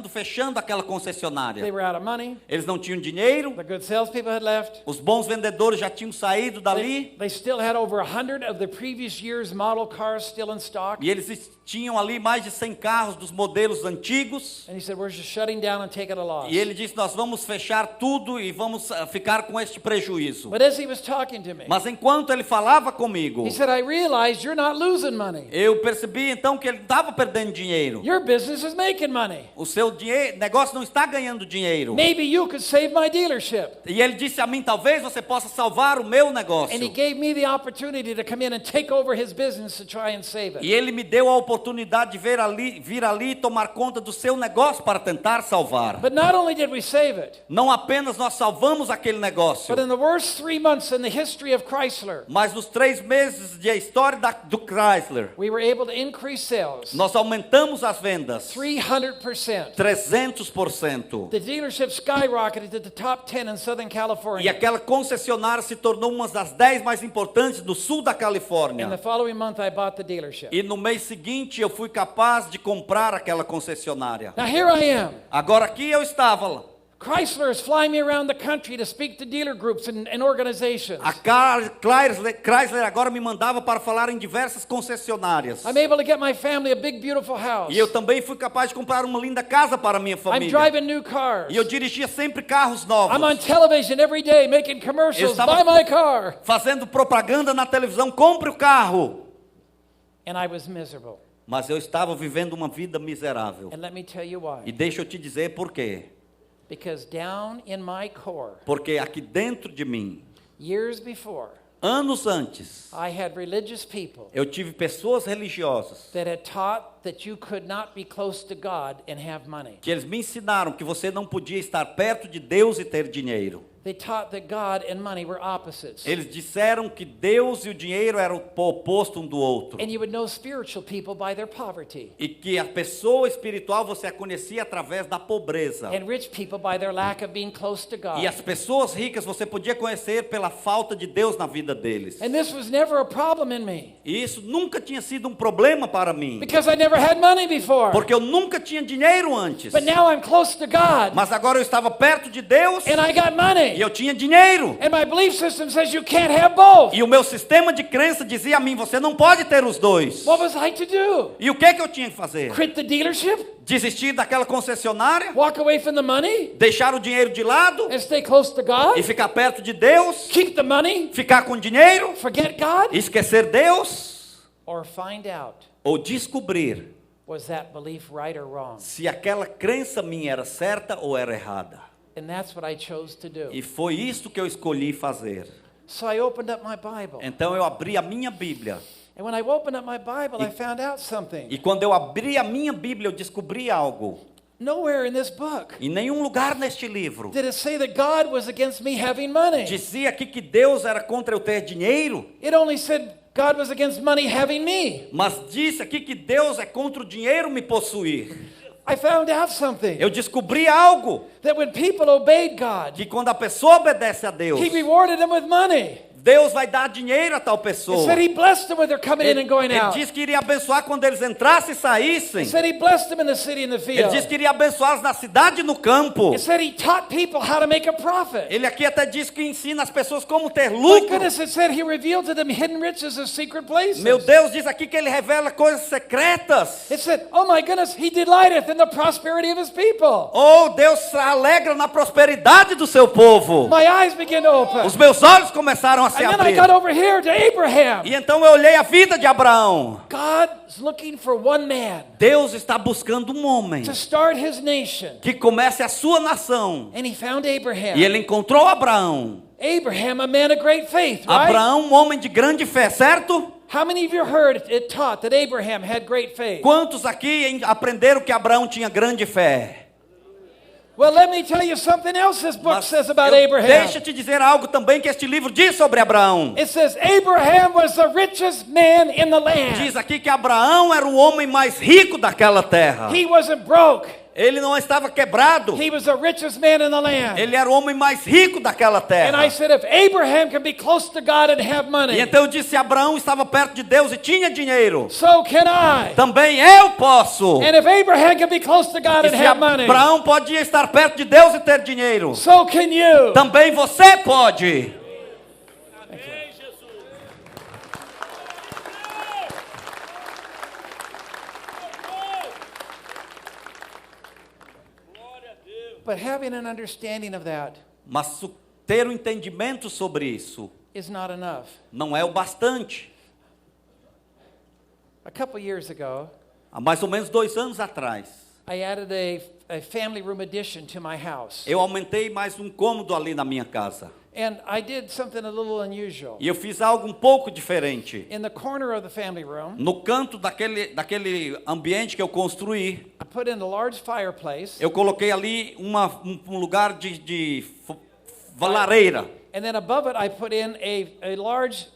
fechando aquela They concessionária. were out of money. Eles não tinham dinheiro, The good salespeople had left. os bons vendedores já tinham saído dali. They still had over 100 of the previous year's model cars still in stock. E eles tinham ali mais de 100 carros dos modelos antigos. And he said, we're just shutting down and taking a loss. E ele disse, nós vamos fechar tudo e vamos ficar com este prejuízo. But as he was talking to me, Mas enquanto ele falava comigo, he said, I realized you're not losing money. eu percebi então que ele estava perdendo dinheiro. Your business is making money. O seu negócio não está ganhando dinheiro. Maybe you could save my dealership. E ele disse a mim, talvez você possa salvar o meu negócio. And he gave me the opportunity to come in and take over his business to try and save E it. ele me deu a oportunidade de vir ali e tomar conta do seu negócio para tentar salvar. But not only did we save it, Não apenas nós salvamos aquele negócio, but in the worst 3 months in the history of Chrysler, mas nos 3 meses de história do Chrysler, we were able to increase sales nós aumentamos as vendas 300%. 300%. The dealership skyrocketed to the top 10 in Southern E California. aquela concessionária se tornou uma das 10 mais importantes do sul da In the Califórnia. following month, I bought the dealership. E no mês seguinte eu fui capaz de comprar aquela concessionária. Now here I am. Agora aqui eu estava lá. Chrysler is flying me around the country to speak to dealer groups and organizations. A Chrysler agora me mandava para falar em diversas concessionárias. I'm able to get my family a big, beautiful house. E eu também fui capaz de comprar uma linda casa para minha I'm família. driving new cars. E eu dirigia sempre carros novos. I'm on television every day making commercials. estava- Buy my car. Fazendo propaganda na televisão, compre o carro. And I was miserable. Mas eu estava vivendo uma vida miserável. And let me tell you E why. deixa eu te dizer por quê. Because down in my core, Porque aqui dentro de mim, years before, anos antes, I had religious people eu tive pessoas religiosas that had taught that you could not be close to God and have money. que eles me ensinaram que você não podia estar perto de Deus e ter dinheiro. They taught that God and money were opposites. Eles disseram que Deus e o dinheiro eram o oposto um do outro. And you would know spiritual people by their poverty. E que a pessoa espiritual você a conhecia através da pobreza. And rich people by their lack of being close to God. E as pessoas ricas você podia conhecer pela falta de Deus na vida deles. And this was never a problem in me. E isso nunca tinha sido um problema para mim. Because I never had money before. Porque eu nunca tinha dinheiro antes. But now I'm close to God. Mas agora eu estava perto de Deus. And I got money. E eu tinha dinheiro. And my belief system says you can't have both. E o meu sistema de crença dizia a mim, você não pode ter os dois. What was I to do? E o que eu tinha que fazer? Quit the dealership? Desistir daquela concessionária? Walk away from the money? Deixar o dinheiro de lado? And stay close to God? E ficar perto de Deus? Keep the money? Ficar com dinheiro? Forget God? E esquecer Deus? Or find out, Ou descobrir was that belief right or wrong? se aquela crença minha era certa ou era errada. And that's what I chose to do. E foi isso que eu escolhi fazer. So I opened up my Bible. Então eu abri a minha Bíblia. And when I opened up my Bible, I found out something. E quando eu abri a minha Bíblia, eu descobri algo. Nowhere in this book Em nenhum lugar neste livro did it say that God was against me having money. dizia aqui que Deus era contra eu ter dinheiro. It only said God was against money having me. Mas disse aqui que Deus é contra o dinheiro me possuir. I found out something. Eu descobri algo. That when people obeyed God, Que quando a pessoa obedece a Deus, He rewarded them with money. Deus vai dar dinheiro a tal It pessoa. said He blessed them when they're coming in and going Ele out. disse que iria abençoar quando eles entrassem e saíssem. It said He blessed them in the city and the Ele field. disse que iria abençoá-los na cidade e no campo. It said He taught people how to make a profit. Ele aqui até diz que ensina as pessoas como ter My lucro. goodness, it said He revealed to them hidden riches of secret places. Meu Deus, diz aqui que ele revela coisas secretas. It said, oh my goodness, He delighteth in the prosperity of His people. Oh, Deus se alegra na prosperidade do seu povo. My eyes began to open. Os meus olhos começaram a se And then I abrir. got over here to Abraham. E então eu olhei a vida de Abraão. God's looking for one man Deus está buscando um homem to start his nation. que comece a sua nação. And He found Abraham. E ele encontrou Abraão. Abraham, a man of great faith, right? Abraão, um homem de grande fé, certo? How many of you heard it taught that Abraham had great faith? Quantos aqui aprenderam que Abraão tinha grande fé? Well, let me tell you something else this book Mas says about Abraham. deixa eu te dizer algo também que este livro diz sobre Abraão. It says Abraham was the richest man in the land. Diz aqui que Abraão era o homem mais rico daquela terra. He wasn't broke. Ele não estava quebrado. He was the richest man in the land. Ele era o homem mais rico daquela And terra. I said, if Abraham can be close to God and have money, E então eu disse, Abraão estava perto de Deus e tinha dinheiro. so can I. Também eu posso. And if Abraham can be close to God E and se have money, Abraão podia estar perto de Deus e ter dinheiro, so can you. também você pode. But having an understanding of that Mas ter um entendimento sobre isso is not enough. não é o bastante. A couple years ago, Há mais ou menos 2 anos atrás, I added a family room addition to my house. eu aumentei mais um cômodo ali na minha casa. And I did something a little unusual. E eu fiz algo um pouco diferente. In the corner of the family room, No canto daquele ambiente que eu construí, I put in a large fireplace, eu coloquei ali um lugar de lareira. and then above it I put in a large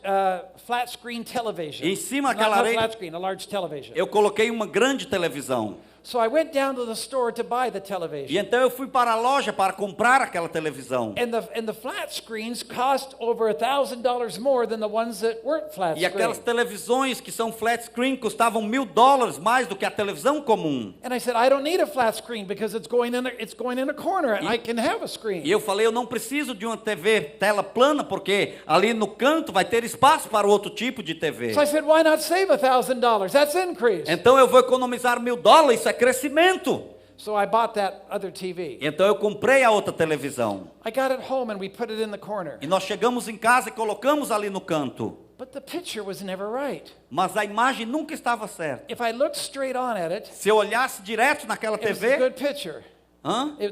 flat screen television. E em cima Not daquela flat areia, screen, a large television. eu coloquei uma grande televisão. So I went down to the store to buy the E television. então eu fui para a loja para comprar aquela televisão. And the flat screens cost over $1,000 more than the ones that weren't flat E aquelas screen. televisões que são flat screen custavam $1.000 mais do que a televisão comum. And I said, I don't need a flat screen because it's going in a corner and I can have a screen. E eu falei, eu não preciso de uma TV tela plana, porque ali no canto vai ter espaço para outro tipo de TV. So I said, why not save $1,000? That's increase. Então eu vou economizar $1.000, isso é crescimento. So I bought that other TV. Então eu comprei a outra televisão. I got it home and we put it in the corner. E nós chegamos em casa e colocamos ali no canto. But the picture was never right. Mas a imagem nunca estava certa. If I looked straight on at it, Se eu olhasse direto naquela it was a TV, good picture.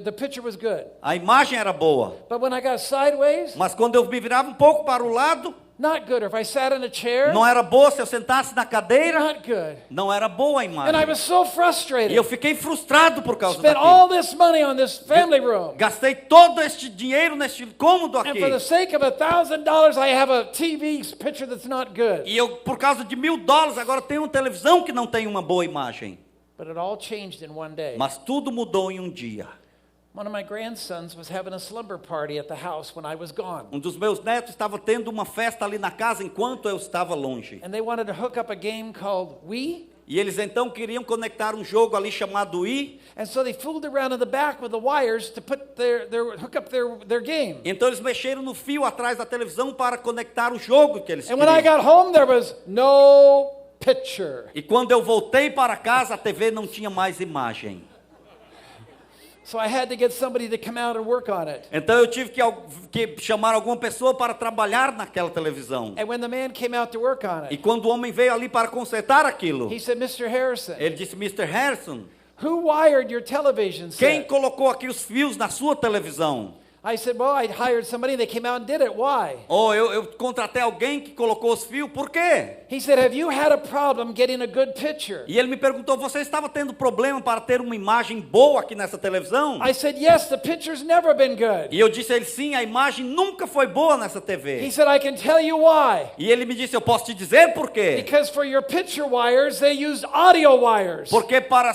The picture was good. a imagem era boa. But when I got sideways, Mas quando eu me virava um pouco para o lado, Not good. Or if I sat in a chair, Não era boa se eu sentasse na cadeira. not good. Não era boa a And I imagem. was so E frustrated. eu fiquei frustrado por causa Spent daquilo. all this money on this family room. Gastei todo este dinheiro neste cômodo And aqui. for the sake of $1,000, I have a TV picture that's not good. E eu, por causa de $1.000, agora tenho uma televisão que não tem uma boa imagem. But it all changed in one day. Mas tudo mudou em um dia. One of my grandsons was having a slumber party at the house when I was gone. Um dos meus netos estava tendo uma festa ali na casa enquanto eu estava longe. And they wanted to hook up a game called Wii. E eles então queriam conectar um jogo ali chamado Wii. And so they fooled around in the back with the wires to put hook up their game. Então eles mexeram no fio atrás da televisão para conectar o jogo que eles And when I queriam. got home, there was no picture. E quando eu voltei para casa, a TV não tinha mais imagem. So I had to get somebody to come out and work on it. Então eu tive que chamar alguma pessoa para trabalhar naquela televisão. And when the man came out to work on E it, quando o homem veio ali para consertar aquilo, he said, Mr. Harrison, ele disse: Mr. Harrison, who wired your television quem set? colocou aqui os fios na sua televisão? I said, well, I hired somebody. They came out and did it. Why? Oh, eu contratei alguém que colocou os fios, por quê? He said, have you had a problem getting a good picture? E ele me perguntou: você estava tendo problema para ter uma imagem boa aqui nessa televisão? I said, yes, the picture's never been good. E eu disse a ele: sim, a imagem nunca foi boa nessa He TV. said, I can tell you why. E ele me disse: eu posso te dizer por quê? Because for your picture wires, they used audio wires. Porque para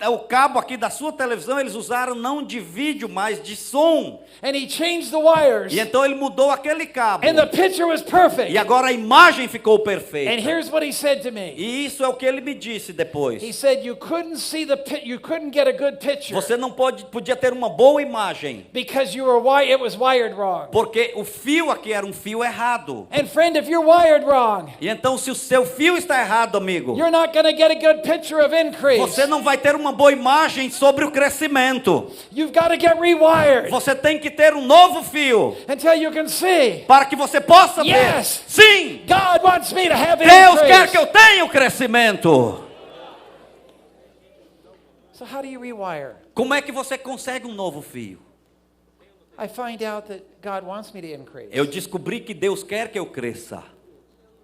o cabo aqui da sua televisão eles usaram não de vídeo, mas de som. And he changed the wires. E então ele mudou aquele cabo. And the picture was perfect. E agora a imagem ficou And perfeita. here's what he said to me. E isso é o que ele me disse depois. He said you couldn't see you couldn't get a good picture Você não podia ter uma boa imagem, because it was wired wrong. porque o fio aqui era um fio errado. And friend, if you're wired wrong, E então se o seu fio está errado, amigo, you're not going to get a good picture of increase. você não vai ter uma boa imagem sobre o crescimento. You've got to get rewired Você tem que ter um novo fio until you can see. para que você possa ver. Yes. Sim, God wants me to have Deus quer increase. que eu tenha o crescimento. So how do you rewire? Como é que você consegue um novo fio? I find out that God wants me to increase. Eu descobri que Deus quer que eu cresça.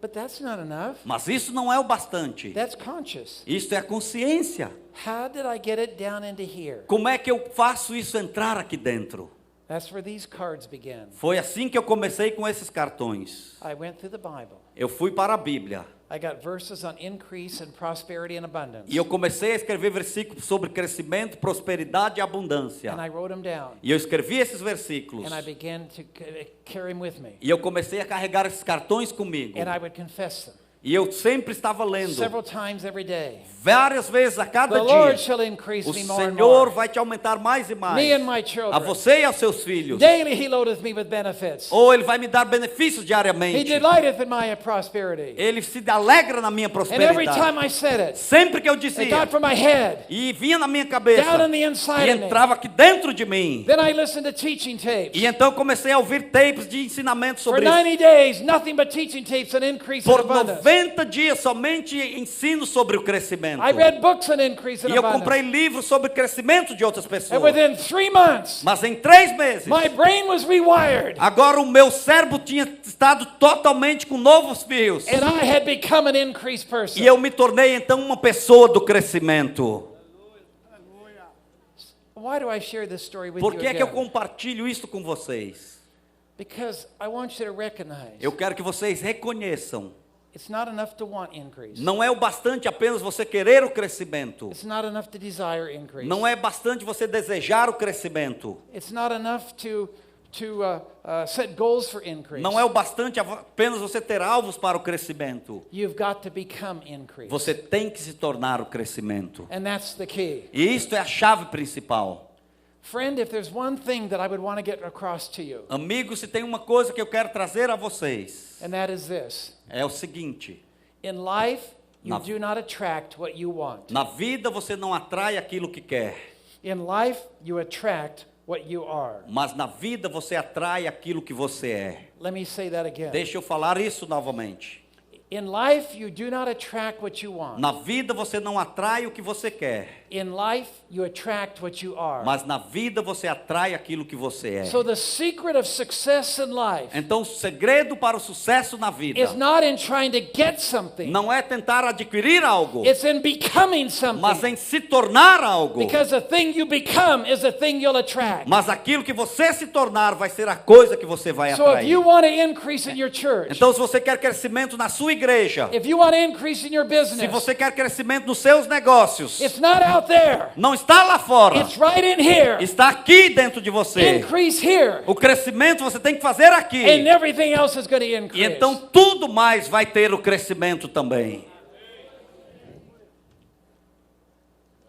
But that's not enough. Mas isso não é o bastante. That's conscious. Isso é a consciência. How did I get it down into here? Como é que eu faço isso entrar aqui dentro? That's where these cards begin. Foi assim que eu comecei com esses cartões. I went through the Bible. Eu fui para a Bíblia. I got verses on increase and prosperity and abundance. E eu comecei a escrever versículos sobre crescimento, prosperidade e abundância. And I wrote them down. E eu escrevi esses versículos. And I began to carry them with me. E eu comecei a carregar esses cartões comigo. And I would confess them. E eu sempre estava lendo. Several times every day. Várias vezes a cada The Lord dia. shall increase O me more and Senhor more. vai te aumentar mais e mais. Me and my A children. você e aos seus filhos. Daily he loadeth me with benefits. Ou Ele vai me dar benefícios He diariamente. delighteth in my prosperity. Ele se alegra na minha And every prosperidade. time I said it, Sempre que eu it dizia. got from my head E vinha na minha cabeça. down on the inside E of me. entrava aqui dentro de mim. Then I listened to teaching tapes. E então eu comecei a ouvir tapes de ensinamento For sobre isso. 90 days, nothing but teaching tapes on increase and Por abundance. 90 dias somente ensino sobre o crescimento. I read books on increase and E eu comprei abundance. livros sobre crescimento de outras And pessoas. within 3 months, Mas em 3 meses, my brain was rewired. agora o meu cérebro tinha estado totalmente com novos fios. And I had become an increased person. E eu me tornei então uma pessoa do crescimento. Why do I share this story with Por you que é que eu again? compartilho isso com vocês? Because I want you to recognize Eu quero que vocês reconheçam. it's not enough to want increase. Não é o bastante apenas você querer o crescimento. It's not enough to desire increase. Não é bastante você desejar o crescimento. It's not enough to set goals for increase. Não é o bastante apenas você ter alvos para o crescimento. You've got to become increase. Você tem que se tornar o crescimento. And that's the key. E isto é a chave principal. Friend, if there's one thing that I would want to get across to you, Amigo, se tem uma coisa que eu quero trazer a vocês, and that is this. é o seguinte: In life, you Na- do not attract what you want. na vida você não atrai aquilo que quer, In life, you attract what you are. mas na vida você atrai aquilo que você é. Let me say that again. Deixa eu falar isso novamente. In life, you do not attract what you want. Na vida você não atrai o que você quer, In life, you attract what you are. Mas na vida você atrai aquilo que você é. So the secret of success in life Então o segredo para o sucesso na vida is not in trying to get something. não é tentar adquirir algo, It's in becoming something. mas em se tornar algo. Because the thing you become is the thing you'll attract. Mas aquilo que você se tornar vai ser a coisa que você vai So if atrair. you want to increase in your church, Então se você quer crescimento na sua igreja, if you want to increase in your se business, você quer crescimento nos seus negócios, it's not out there. não está lá fora, It's right in here. está aqui dentro de você. Increase here. O crescimento você tem que fazer aqui. And everything else is going to E increase. então tudo mais vai ter o crescimento também.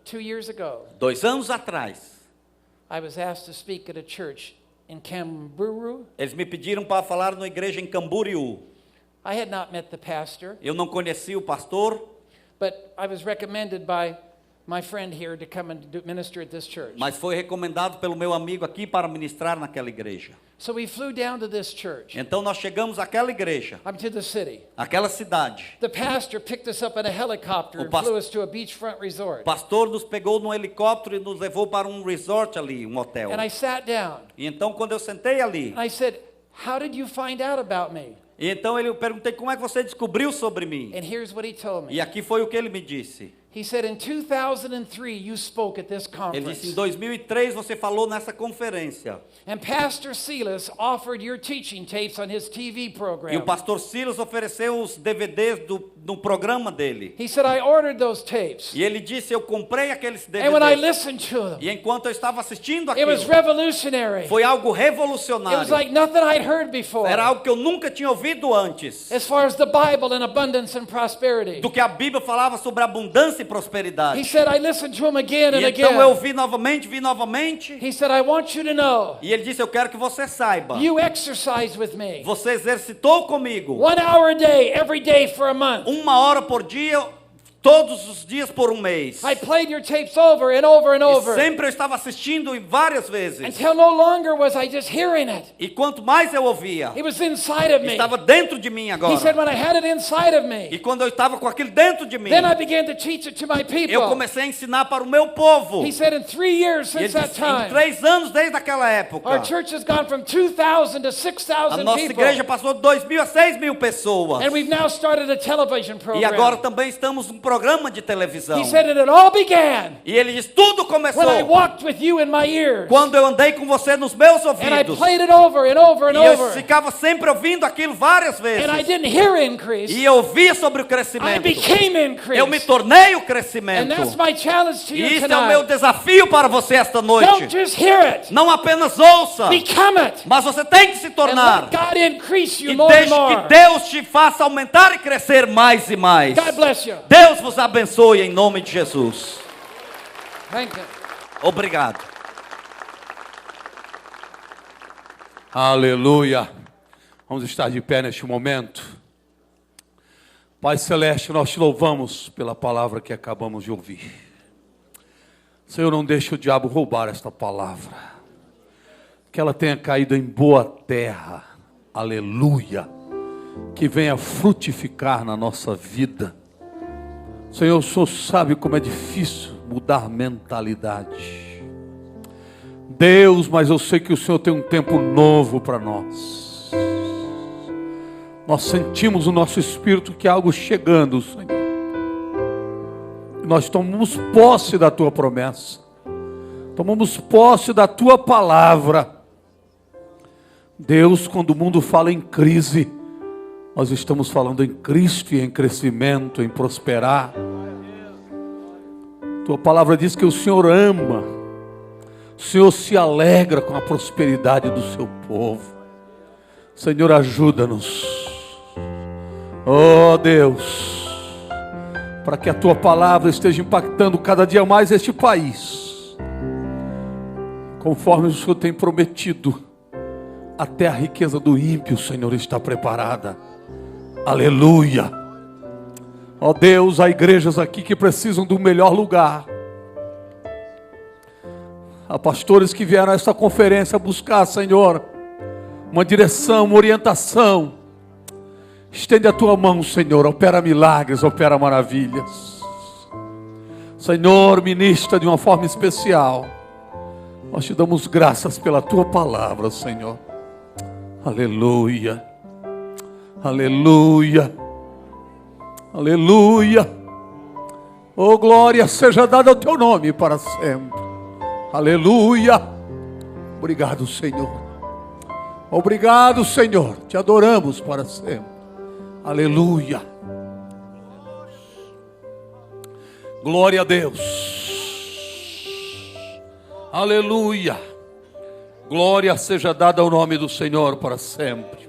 2 years ago, 2 anos atrás, I was asked to speak at a church in Camburu. eles me pediram para falar numa igreja em Camboriú. I had not met the pastor, Eu não conhecia o pastor, but I was recommended by my friend here to come and minister at this church. mas foi recomendado pelo meu amigo aqui para ministrar naquela igreja. So we flew down to this church. Então nós chegamos àquela igreja, I'm to the city. àquela cidade. The pastor picked us up in a helicopter and flew us to a beachfront resort. O pastor nos pegou num helicóptero e nos levou para um resort ali, um hotel. And I sat down. E então quando eu sentei ali, And I said, "How did you find out about me?" e então eu perguntei como é que você descobriu sobre mim. And here's what he told me. E aqui foi o que ele me disse. He said, "In 2003, you spoke at this Ele disse, em conference. 2003 você falou nessa conferência. And Pastor Silas offered your teaching tapes on his TV E program." o pastor Silas ofereceu os DVDs do programa dele. He said, "I ordered those tapes. E ele disse, eu comprei aqueles And when I DVDs. listened to them, E enquanto eu estava assistindo it was aquilo, revolutionary. foi algo It was revolucionário. like nothing I'd heard before. Era algo que eu nunca tinha ouvido antes. As far as the Bible and abundance and prosperity. Do que a Bíblia falava sobre abundância e prosperidade. He said, I listened to him again and E então eu again. vi novamente. He said, I want you to know, E ele disse, eu quero que você saiba. you exercise with me. Você exercitou comigo 1 hour a day, every day for a month. 1 hora por dia, todos os dias por um mês. I played your tapes over and over and E over. sempre eu estava assistindo e várias vezes. Until no longer was I just hearing it. E quanto mais eu ouvia, It was inside of me. estava dentro de mim He said, agora. when I had it inside of E me, quando eu estava com aquilo dentro de mim, then I began to teach it to my eu people. comecei a ensinar para o meu povo. He said, in 3 years E ele since that disse, em time, 3 anos desde aquela época, our church has gone from 2,000 to a 6,000 nossa people. igreja passou de 2.000 a 6.000 pessoas. And we've now started a television E agora program. também estamos num programa de televisão. He said, and it all began E ele diz, tudo começou when I walked with you in my ears. quando eu andei com você nos meus And I ouvidos. played it over and over and E eu over. ficava sempre ouvindo aquilo várias vezes. And I didn't hear increase. E eu ouvia sobre o I crescimento. became increase. Eu me tornei o And crescimento. that's my challenge to E you isso é o meu tonight. desafio para você esta Don't noite. just hear it. Não apenas ouça, Become it. mas você tem que se And tornar. let God increase you E more and deixe que more. Deus te faça aumentar e crescer mais e mais. God bless you. Deus vos abençoe em nome de Jesus. Thank you. Obrigado. Aleluia. Vamos estar de pé neste momento. Pai Celeste, nós te louvamos pela palavra que acabamos de ouvir. Senhor, não deixe o diabo roubar esta palavra. Que ela tenha caído em boa terra. Aleluia. Que venha frutificar na nossa vida. Senhor, o Senhor sabe como é difícil mudar mentalidade. Deus, mas eu sei que o Senhor tem um tempo novo para nós. Nós sentimos no nosso espírito que há algo chegando, Senhor. Nós tomamos posse da Tua promessa. Tomamos posse da Tua palavra. Deus, quando o mundo fala em crise, nós estamos falando em Cristo e em crescimento, em prosperar. Tua palavra diz que o Senhor ama, o Senhor se alegra com a prosperidade do seu povo. Senhor, ajuda-nos, oh Deus, para que a Tua palavra esteja impactando cada dia mais este país, conforme o Senhor tem prometido. Até a riqueza do ímpio, Senhor, está preparada. Aleluia. Ó Deus, há igrejas aqui que precisam do melhor lugar. Há pastores que vieram a esta conferência buscar, Senhor, uma direção, uma orientação. Estende a Tua mão, Senhor, opera milagres, opera maravilhas. Senhor, ministra de uma forma especial. Nós te damos graças pela tua palavra, Senhor. Aleluia. Aleluia. Aleluia. Oh, glória seja dada ao teu nome para sempre. Aleluia. Obrigado, Senhor. Obrigado, Senhor. Te adoramos para sempre. Aleluia. Glória a Deus. Aleluia. Glória seja dada ao nome do Senhor para sempre.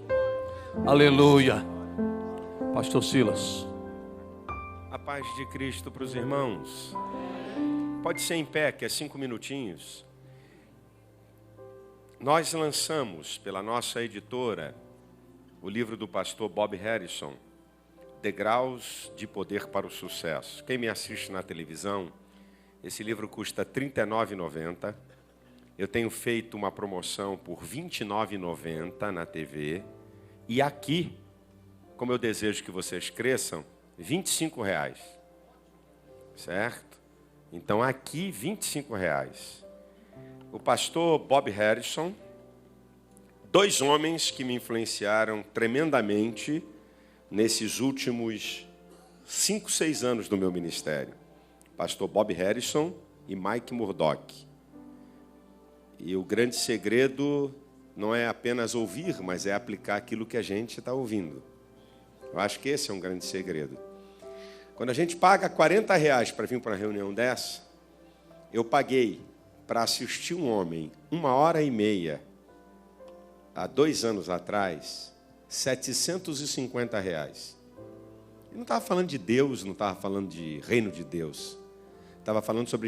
Aleluia. Pastor Silas. A paz de Cristo para os irmãos. Pode ser em pé, que é 5 minutinhos. Nós lançamos pela nossa editora o livro do pastor Bob Harrison, Degraus de Poder para o Sucesso. Quem me assiste na televisão, esse livro custa R$ 39,90. Eu tenho feito uma promoção por R$ 29,90 na TV. E aqui, como eu desejo que vocês cresçam, R$ 25,00. Certo? Então aqui, R$ 25,00. O pastor Bob Harrison, 2 homens que me influenciaram tremendamente nesses últimos 5, 6 anos do meu ministério. Pastor Bob Harrison e Mike Murdock. E o grande segredo não é apenas ouvir, mas é aplicar aquilo que a gente está ouvindo. Eu acho que esse é um grande segredo. Quando a gente paga R$ 40 para vir para uma reunião dessa, eu paguei para assistir um homem 1h30, há 2 anos atrás, R$ 750. Ele não estava falando de Deus, não estava falando de reino de Deus. Estava falando sobre